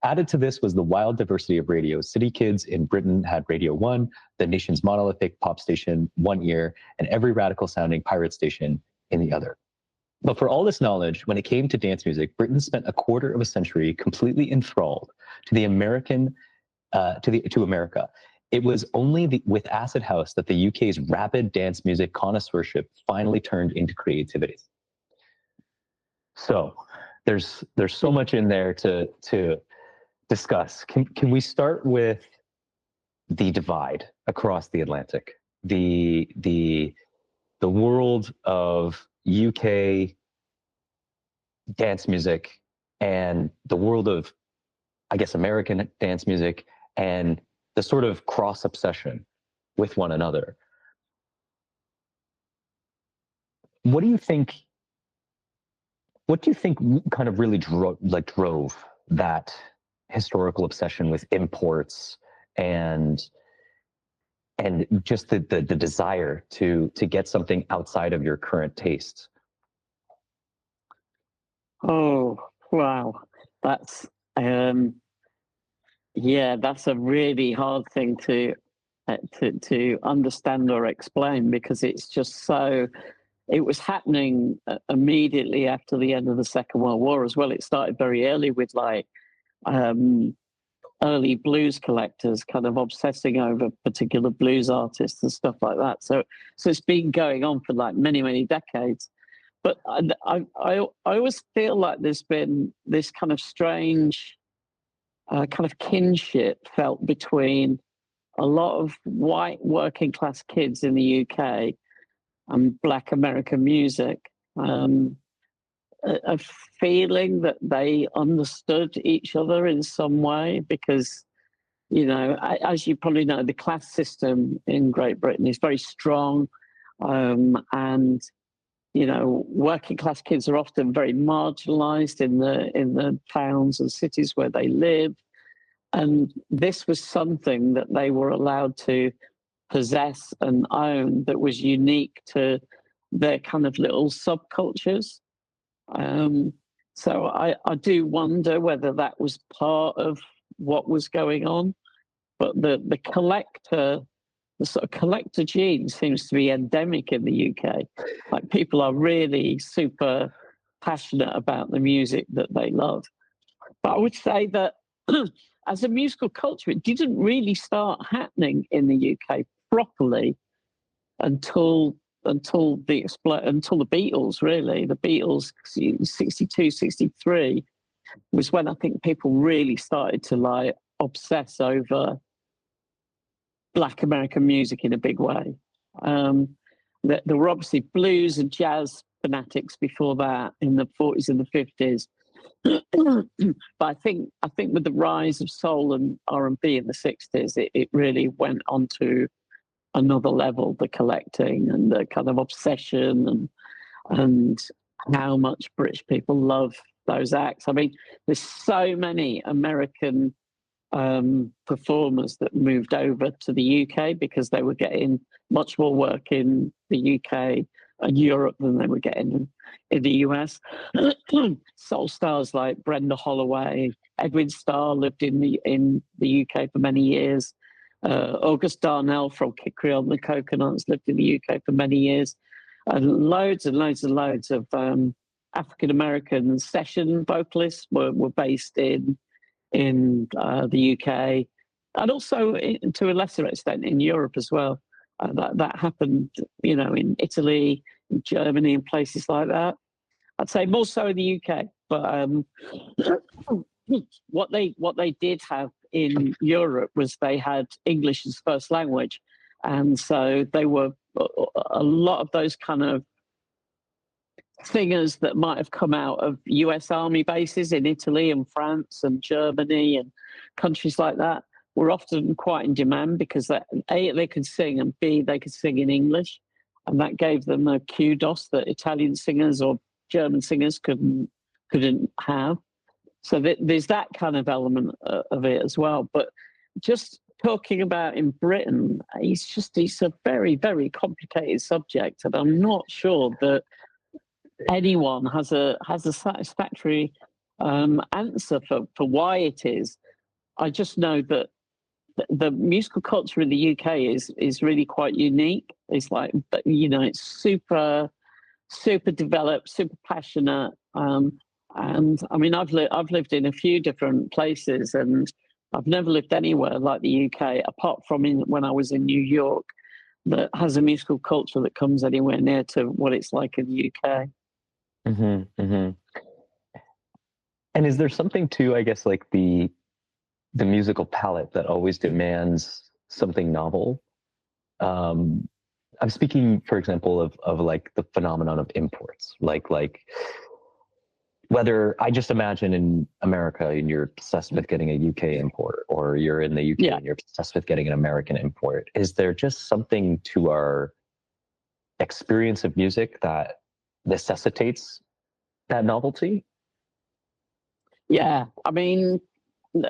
Added to this was the wild diversity of radios. City kids in Britain had Radio 1, the nation's monolithic pop station, one ear, and every radical sounding pirate station in the other. But for all this knowledge, when it came to dance music, Britain spent a quarter of a century completely enthralled to the American, to America. It was only with Acid House that the UK's rapid dance music connoisseurship finally turned into creativity. So there's so much in there to discuss. Can we start with the divide across the Atlantic, the world of UK dance music and the world of, I guess, American dance music, and the sort of cross obsession with one another? What do you think kind of really drove that historical obsession with imports and just the desire to get something outside of your current tastes? Oh, wow. That's that's a really hard thing to understand or explain, because it's just so. It was happening immediately after the end of the Second World War as well. It started very early with like early blues collectors kind of obsessing over particular blues artists and stuff like that. So it's been going on for like many decades. But I always feel like there's been this kind of strange kind of kinship felt between a lot of white working class kids in the UK and Black American music. A feeling that they understood each other in some way, because, you know, as you probably know, the class system in Great Britain is very strong, and, you know, working class kids are often very marginalized in the towns and cities where they live. And this was something that they were allowed to possess and own that was unique to their kind of little subcultures. So I do wonder whether that was part of what was going on. But the sort of collector gene seems to be endemic in the UK. Like, people are really super passionate about the music that they love. But I would say that as a musical culture, it didn't really start happening in the UK properly until the Beatles, really. The Beatles, 62, 63, was when I think people really started to like obsess over Black American music in a big way. There were obviously blues and jazz fanatics before that in the 40s and the 50s. But I think with the rise of soul and R&B in the 60s, it really went on to another level, the collecting and the kind of obsession and how much British people love those acts. I mean, there's so many American performers that moved over to the UK because they were getting much more work in the UK and Europe than they were getting in the US. Soul stars like Brenda Holloway, Edwin Starr lived in the UK for many years. August Darnell from Kid Creole and the Coconuts lived in the UK for many years. And loads and loads of African-American session vocalists were based in the UK, and also to a lesser extent in Europe as well. That happened, you know, in Italy, in Germany, and places like that. I'd say more so in the UK, but what they did have in Europe was they had English as first language, and so they were a lot of those kind of singers that might have come out of US Army bases in Italy and France and Germany and countries like that were often quite in demand because A, they could sing, and B, they could sing in English, and that gave them a kudos that Italian singers or German singers couldn't have. So there's that kind of element of it as well. But just talking about in Britain, it's a very, very complicated subject, and I'm not sure that anyone has a satisfactory answer for why it is. I just know that the musical culture in the UK is really quite unique. It's like, you know, it's super developed, super passionate. And I mean, I've lived in a few different places, and I've never lived anywhere like the UK, apart from when I was in New York, that has a musical culture that comes anywhere near to what it's like in the UK. Mm-hmm, mm-hmm. And is there something to, I guess, like the musical palette that always demands something novel? I'm speaking, for example, of like the phenomenon of imports, like whether I just imagine in America and you're obsessed with getting a UK import, or you're in the UK and you're obsessed with getting an American import. Is there just something to our experience of music that necessitates that novelty? Yeah, I mean,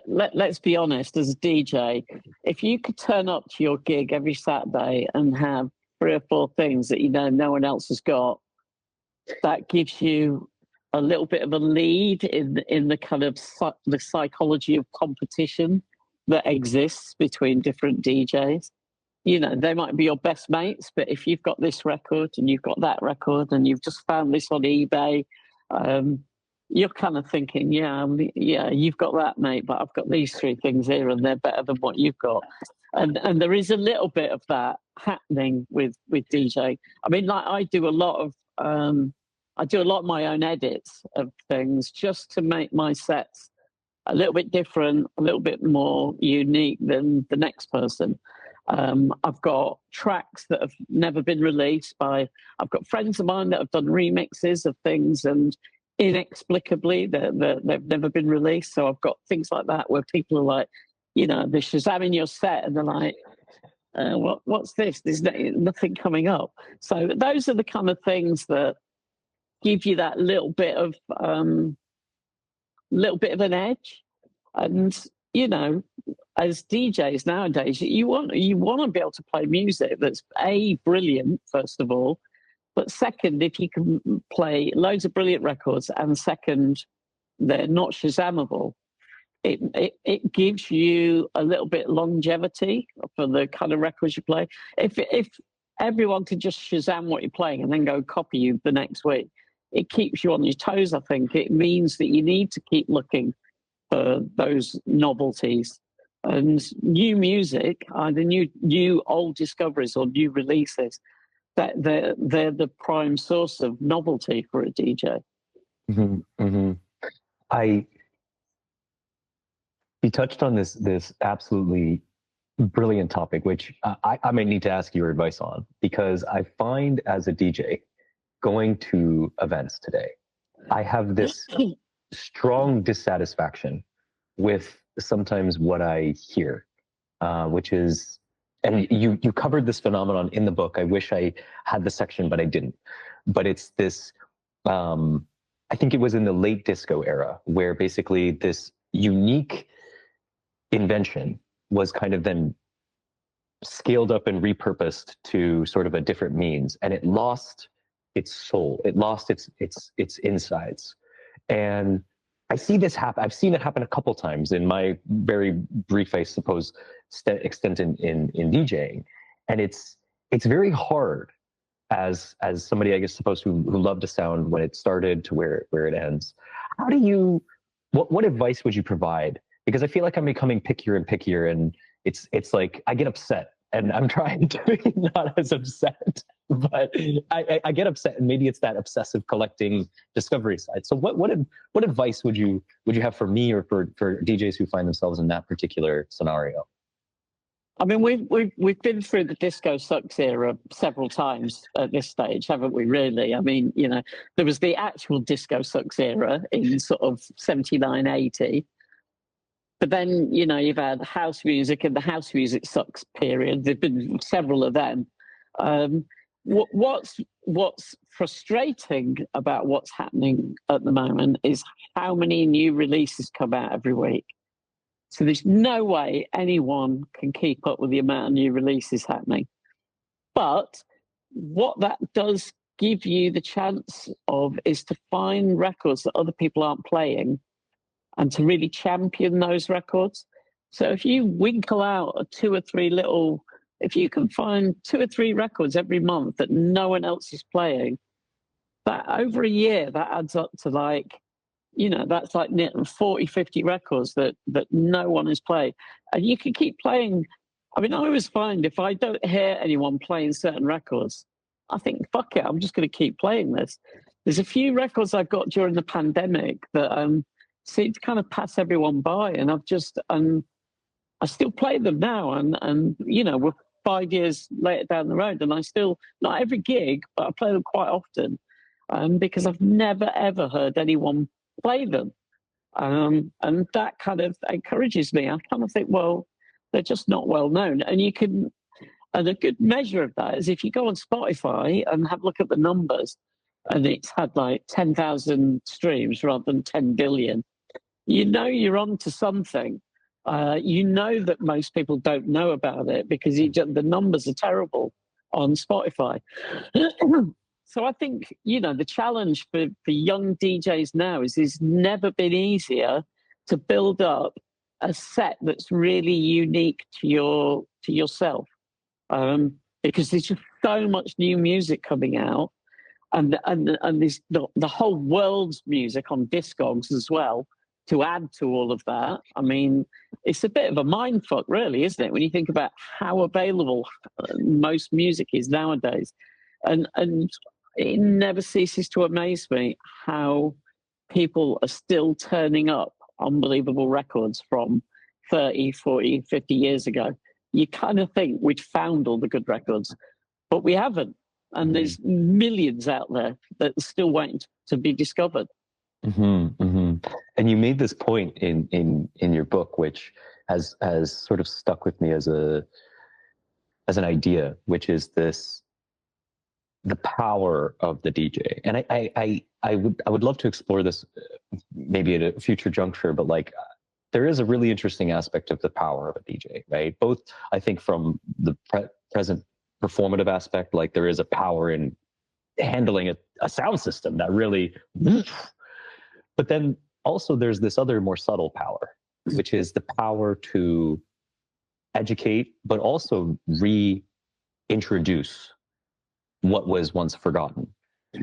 let's be honest, as a DJ, if you could turn up to your gig every Saturday and have 3 or 4 things that you know no one else has got, that gives you a little bit of a lead in the kind of the psychology of competition that exists between different DJs. You know, they might be your best mates, but if you've got this record and you've got that record and you've just found this on eBay, you're kind of thinking, yeah, you've got that, mate, but I've got these 3 things here and they're better than what you've got. And there is a little bit of that happening with DJ. I mean, like I do a lot of my own edits of things just to make my sets a little bit different, a little bit more unique than the next person. I've got tracks that have never been released I've got friends of mine that have done remixes of things, and inexplicably they've never been released. So I've got things like that where people are like, you know, they're Shazamming your set and they're like, what's this? There's nothing coming up. So those are the kind of things that give you that little bit of an edge. And, you know, as DJs nowadays, you want to be able to play music that's brilliant, first of all, but second, if you can play loads of brilliant records, and second, they're not Shazammable, it gives you a little bit longevity for the kind of records you play. If everyone could just Shazam what you're playing and then go copy you the next week, it keeps you on your toes. I think it means that you need to keep looking for those novelties and new music, either new old discoveries or new releases. That they're the prime source of novelty for a DJ. Mm-hmm, mm-hmm. You touched on this absolutely brilliant topic, which I might need to ask your advice on, because I find as a DJ going to events today, I have this strong dissatisfaction with sometimes what I hear, which is, and you covered this phenomenon in the book. I wish I had the section, but I didn't. But it's this, I think it was in the late disco era, where basically this unique invention was kind of then scaled up and repurposed to sort of a different means, and it lost its soul. It lost its insides. And I see this happen. I've seen it happen a couple times in my very brief, I suppose, extent in DJing, and it's very hard as somebody, I guess, suppose who loved a sound when it started to where it ends. How do you? What advice would you provide? Because I feel like I'm becoming pickier and pickier, and it's like I get upset, and I'm trying to be not as upset, but I get upset, and maybe it's that obsessive collecting discovery side. So what advice would you have for me or for DJs who find themselves in that particular scenario? I mean, we've been through the disco sucks era several times at this stage, haven't we? Really, I mean, you know, there was the actual disco sucks era in sort of 79, 80. But then, you know, you've had house music and the house music sucks period. There've been several of them. What's frustrating about what's happening at the moment is how many new releases come out every week. So there's no way anyone can keep up with the amount of new releases happening. But what that does give you the chance of is to find records that other people aren't playing and to really champion those records. So if you winkle out if you can find 2 or 3 records every month that no one else is playing, that over a year, that adds up to that's like 40, 50 records that no one has played. And you can keep playing. I mean, I always find if I don't hear anyone playing certain records, I think, fuck it, I'm just going to keep playing this. There's a few records I got during the pandemic that seem to kind of pass everyone by, and I still play them now. And we're 5 years later down the road, and I still, not every gig, but I play them quite often because I've never, ever heard anyone play them. And that kind of encourages me. I kind of think, well, they're just not well known. And a good measure of that is if you go on Spotify and have a look at the numbers, and it's had like 10,000 streams rather than 10 billion, you're on to something. That most people don't know about it because the numbers are terrible on Spotify. So I think, the challenge for young DJs now is it's never been easier to build up a set that's really unique to yourself. Because there's just so much new music coming out, and there's the whole world's music on Discogs as well to add to all of that. I mean, it's a bit of a mind fuck, really, isn't it? When you think about how available most music is nowadays, and it never ceases to amaze me how people are still turning up unbelievable records from 30, 40, 50 years ago. You kind of think we'd found all the good records, but we haven't. And there's millions out there that are still waiting to be discovered. And you made this point in your book, which has sort of stuck with me as an idea, which is the power of the DJ. And I would love to explore this maybe at a future juncture, but there is a really interesting aspect of the power of a DJ, right? Both, I think, from the present performative aspect, there is a power in handling a sound system that really, but then also there's this other more subtle power, which is the power to educate, but also reintroduce what was once forgotten,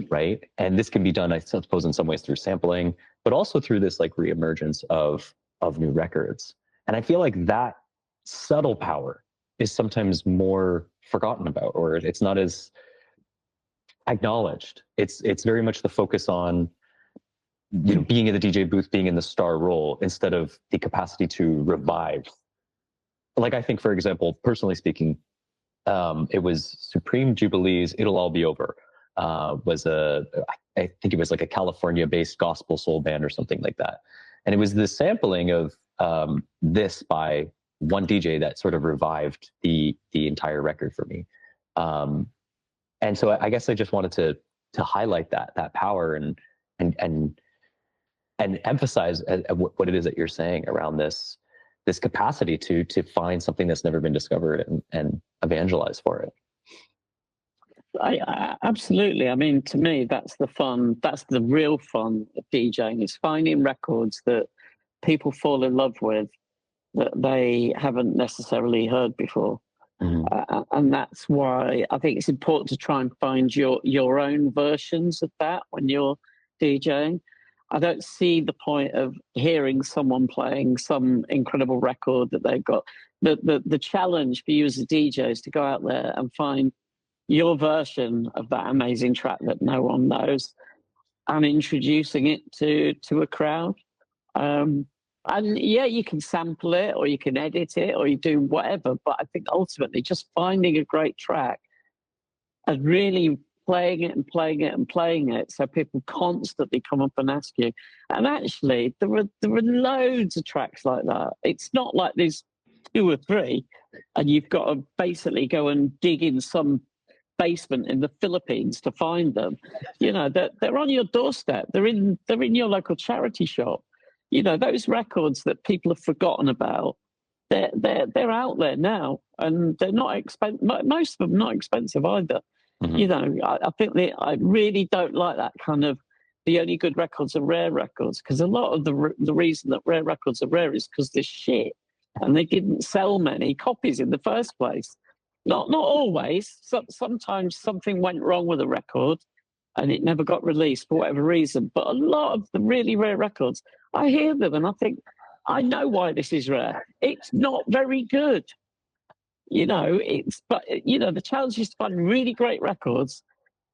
right? And this can be done, I suppose, in some ways through sampling, but also through this reemergence of new records. And I feel like that subtle power is sometimes more forgotten about, or it's not as acknowledged. It's very much the focus on being in the DJ booth, being in the star role, instead of the capacity to revive. I think, for example, personally speaking, it was Supreme Jubilee's "It'll All Be Over." I think it was a California-based gospel soul band or something like that. And it was the sampling of this by one DJ that sort of revived the entire record for me. And so I guess I just wanted to highlight that power and emphasize what it is that you're saying around this capacity to find something that's never been discovered and evangelize for it. I absolutely. I mean, to me, that's the fun. That's the real fun of DJing, is finding records that people fall in love with that they haven't necessarily heard before. And that's why I think it's important to try and find your own versions of that when you're DJing. I don't see the point of hearing someone playing some incredible record that they've got. The challenge for you as a DJ is to go out there and find your version of that amazing track that no one knows and introducing it to a crowd. And yeah, you can sample it or you can edit it or you do whatever, but I think ultimately just finding a great track and really playing it and playing it and playing it so people constantly come up and ask you. And actually, there are loads of tracks like that. It's not like there's 2 or 3 and you've got to basically go and dig in some basement in the Philippines to find them. They're on your doorstep. They're in your local charity shop. Those records that people have forgotten about, they're out there now, and they're not expensive. Most of them not expensive either. I think I really don't like that kind of the only good records are rare records, because a lot of the reason that rare records are rare is because they're shit and they didn't sell many copies in the first place. Not always. Sometimes something went wrong with a record and it never got released for whatever reason. But a lot of the really rare records, I hear them and I think, I know why this is rare. It's not very good. But the challenge is to find really great records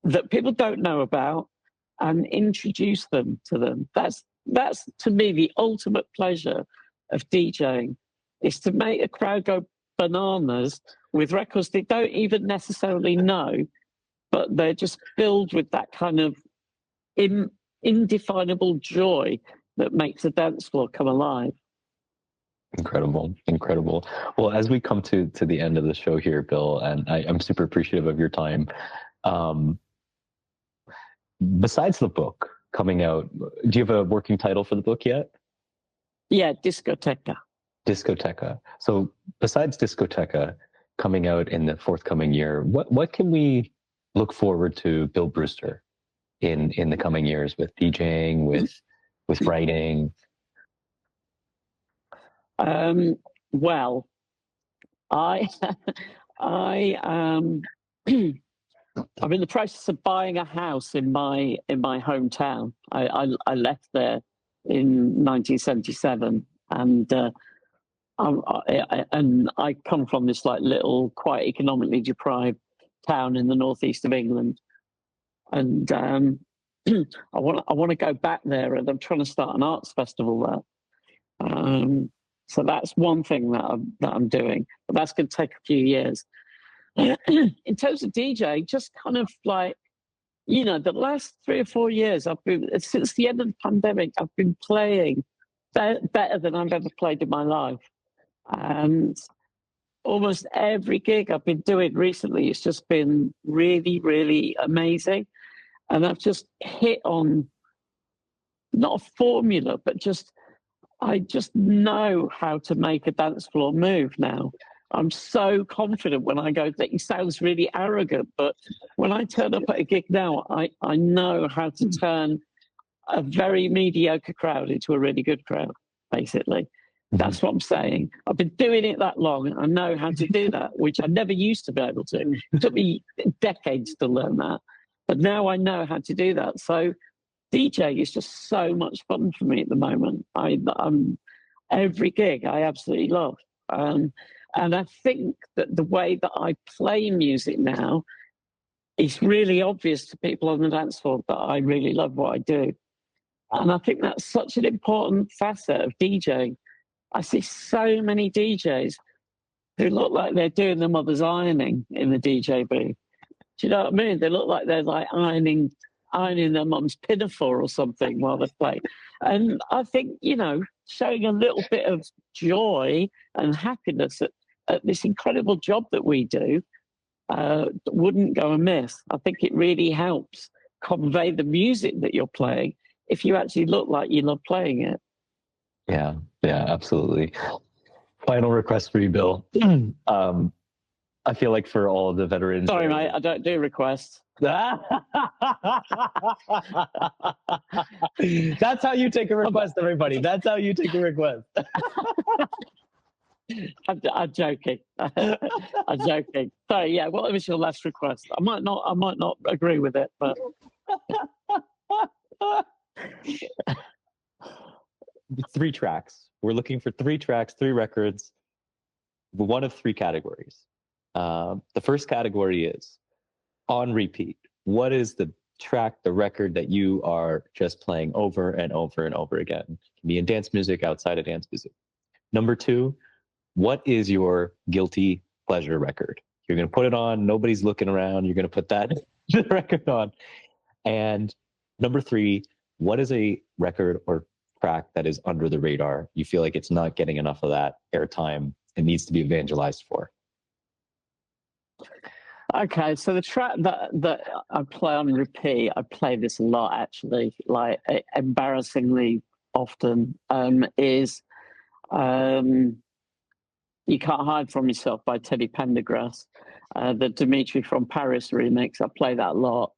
that people don't know about and introduce them to them. That's to me the ultimate pleasure of DJing, is to make a crowd go bananas with records they don't even necessarily know, but they're just filled with that kind of indefinable joy that makes a dance floor come alive. Incredible. Well, as we come to the end of the show here, Bill, and I'm super appreciative of your time. Besides the book coming out, do you have a working title for the book yet? Yeah, Discoteca. So besides Discoteca coming out in the forthcoming year, what can we look forward to Bill Brewster in the coming years with DJing, with writing? Well, I I'm in the process of buying a house in my hometown. I left there in 1977, and I come from this like little, quite economically deprived town in the northeast of England, and I want to go back there, and I'm trying to start an arts festival there. So that's one thing that I'm doing, but that's going to take a few years. In terms of DJ, just kind of like, the last 3 or 4 years, since the end of the pandemic, I've been playing better than I've ever played in my life. And almost every gig I've been doing recently, it's just been really, really amazing. And I've just hit on, not a formula, but I just know how to make a dance floor move now. I'm so confident when I go, that it sounds really arrogant, but when I turn up at a gig now, I know how to turn a very mediocre crowd into a really good crowd, basically. That's what I'm saying. I've been doing it that long, and I know how to do that, which I never used to be able to. It took me decades to learn that, but now I know how to do that. So DJ is just so much fun for me at the moment. I'm every gig I absolutely love. And I think that the way that I play music now, it's really obvious to people on the dance floor that I really love what I do. And I think that's such an important facet of DJing. I see so many DJs who look like they're doing their mother's ironing in the DJ booth. Do you know what I mean? They look like they're like ironing their mum's pinafore or something while they play. And I think, showing a little bit of joy and happiness at this incredible job that we do wouldn't go amiss. I think it really helps convey the music that you're playing if you actually look like you love playing it. Yeah, absolutely. Final request for you, Bill. I feel like for all of the veterans. Sorry, mate, I don't do requests. That's how you take a request, everybody. That's how you take a request. I'm joking. I'm joking. Sorry, yeah. What was your last request? I might not agree with it, but 3 tracks. We're looking for 3 tracks, 3 records, one of 3 categories. The first category is on repeat. What is the track, the record that you are just playing over and over and over again? It can be in dance music, outside of dance music. Number 2, what is your guilty pleasure record? You're going to put it on, nobody's looking around, you're going to put that record on. And number 3, what is a record or track that is under the radar? You feel like it's not getting enough of that airtime, it needs to be evangelized for. Okay, so the track that I play on repeat, I play this a lot actually, like embarrassingly often, is You Can't Hide From Yourself by Teddy Pendergrass, the Dimitri from Paris remix. I play that a lot.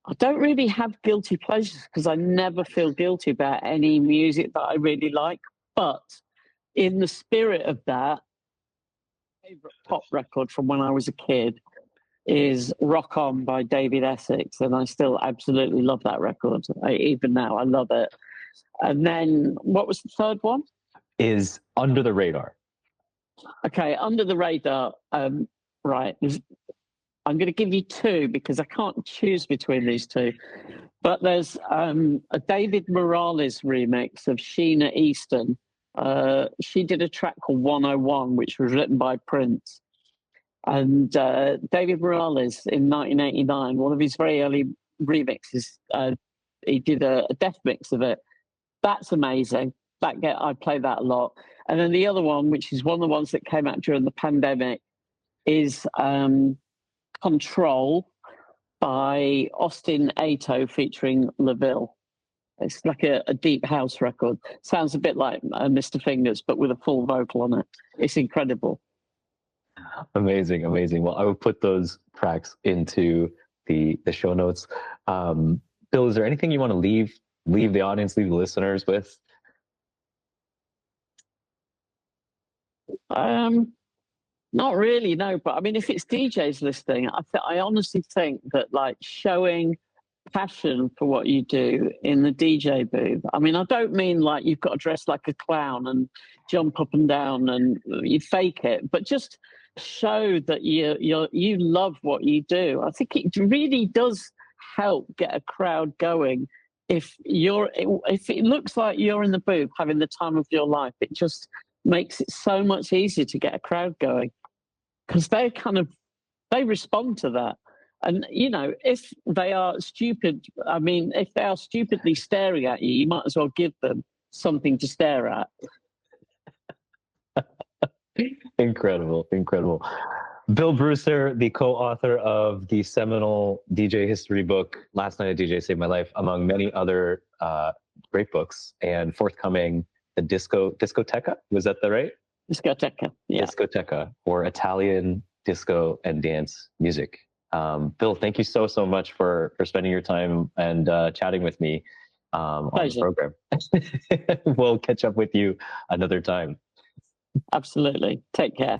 I don't really have guilty pleasures because I never feel guilty about any music that I really like. But in the spirit of that, my favorite pop record from when I was a kid is Rock On by David Essex. And I still absolutely love that record. Even now, I love it. And then what was the third one? Is Under the Radar. Okay, Under the Radar. Right. I'm going to give you two because I can't choose between these two. But there's a David Morales remix of Sheena Easton. She did a track called 101, which was written by Prince. And David Morales in 1989, one of his very early remixes, he did a death mix of it. That's amazing. I play that a lot. And then the other one, which is one of the ones that came out during the pandemic, is Control by Austin Ato featuring LaVille. It's like a deep house record. Sounds a bit like Mr. Fingers, but with a full vocal on it. It's incredible. Amazing, amazing. Well, I will put those tracks into the show notes. Bill, is there anything you want to leave the audience, leave the listeners with? Not really, no. But I mean, if it's DJs listening, I honestly think that like showing passion for what you do in the DJ booth. I mean, I don't mean like you've got to dress like a clown and jump up and down and you fake it, but just show that you love what you do. I think it really does help get a crowd going. If it looks like you're in the booth having the time of your life, it just makes it so much easier to get a crowd going because they respond to that. And, you know, if they are stupid, I mean, if they are stupidly staring at you, you might as well give them something to stare at. Incredible, incredible. Bill Brewster, the co-author of the seminal DJ history book, Last Night a DJ Saved My Life, among many other great books, and forthcoming, the Discoteca, was that right? Discoteca, yeah. Discoteca, or Italian disco and dance music. Bill, thank you so much for spending your time and chatting with me on the program. We'll catch up with you another time. Absolutely. Take care.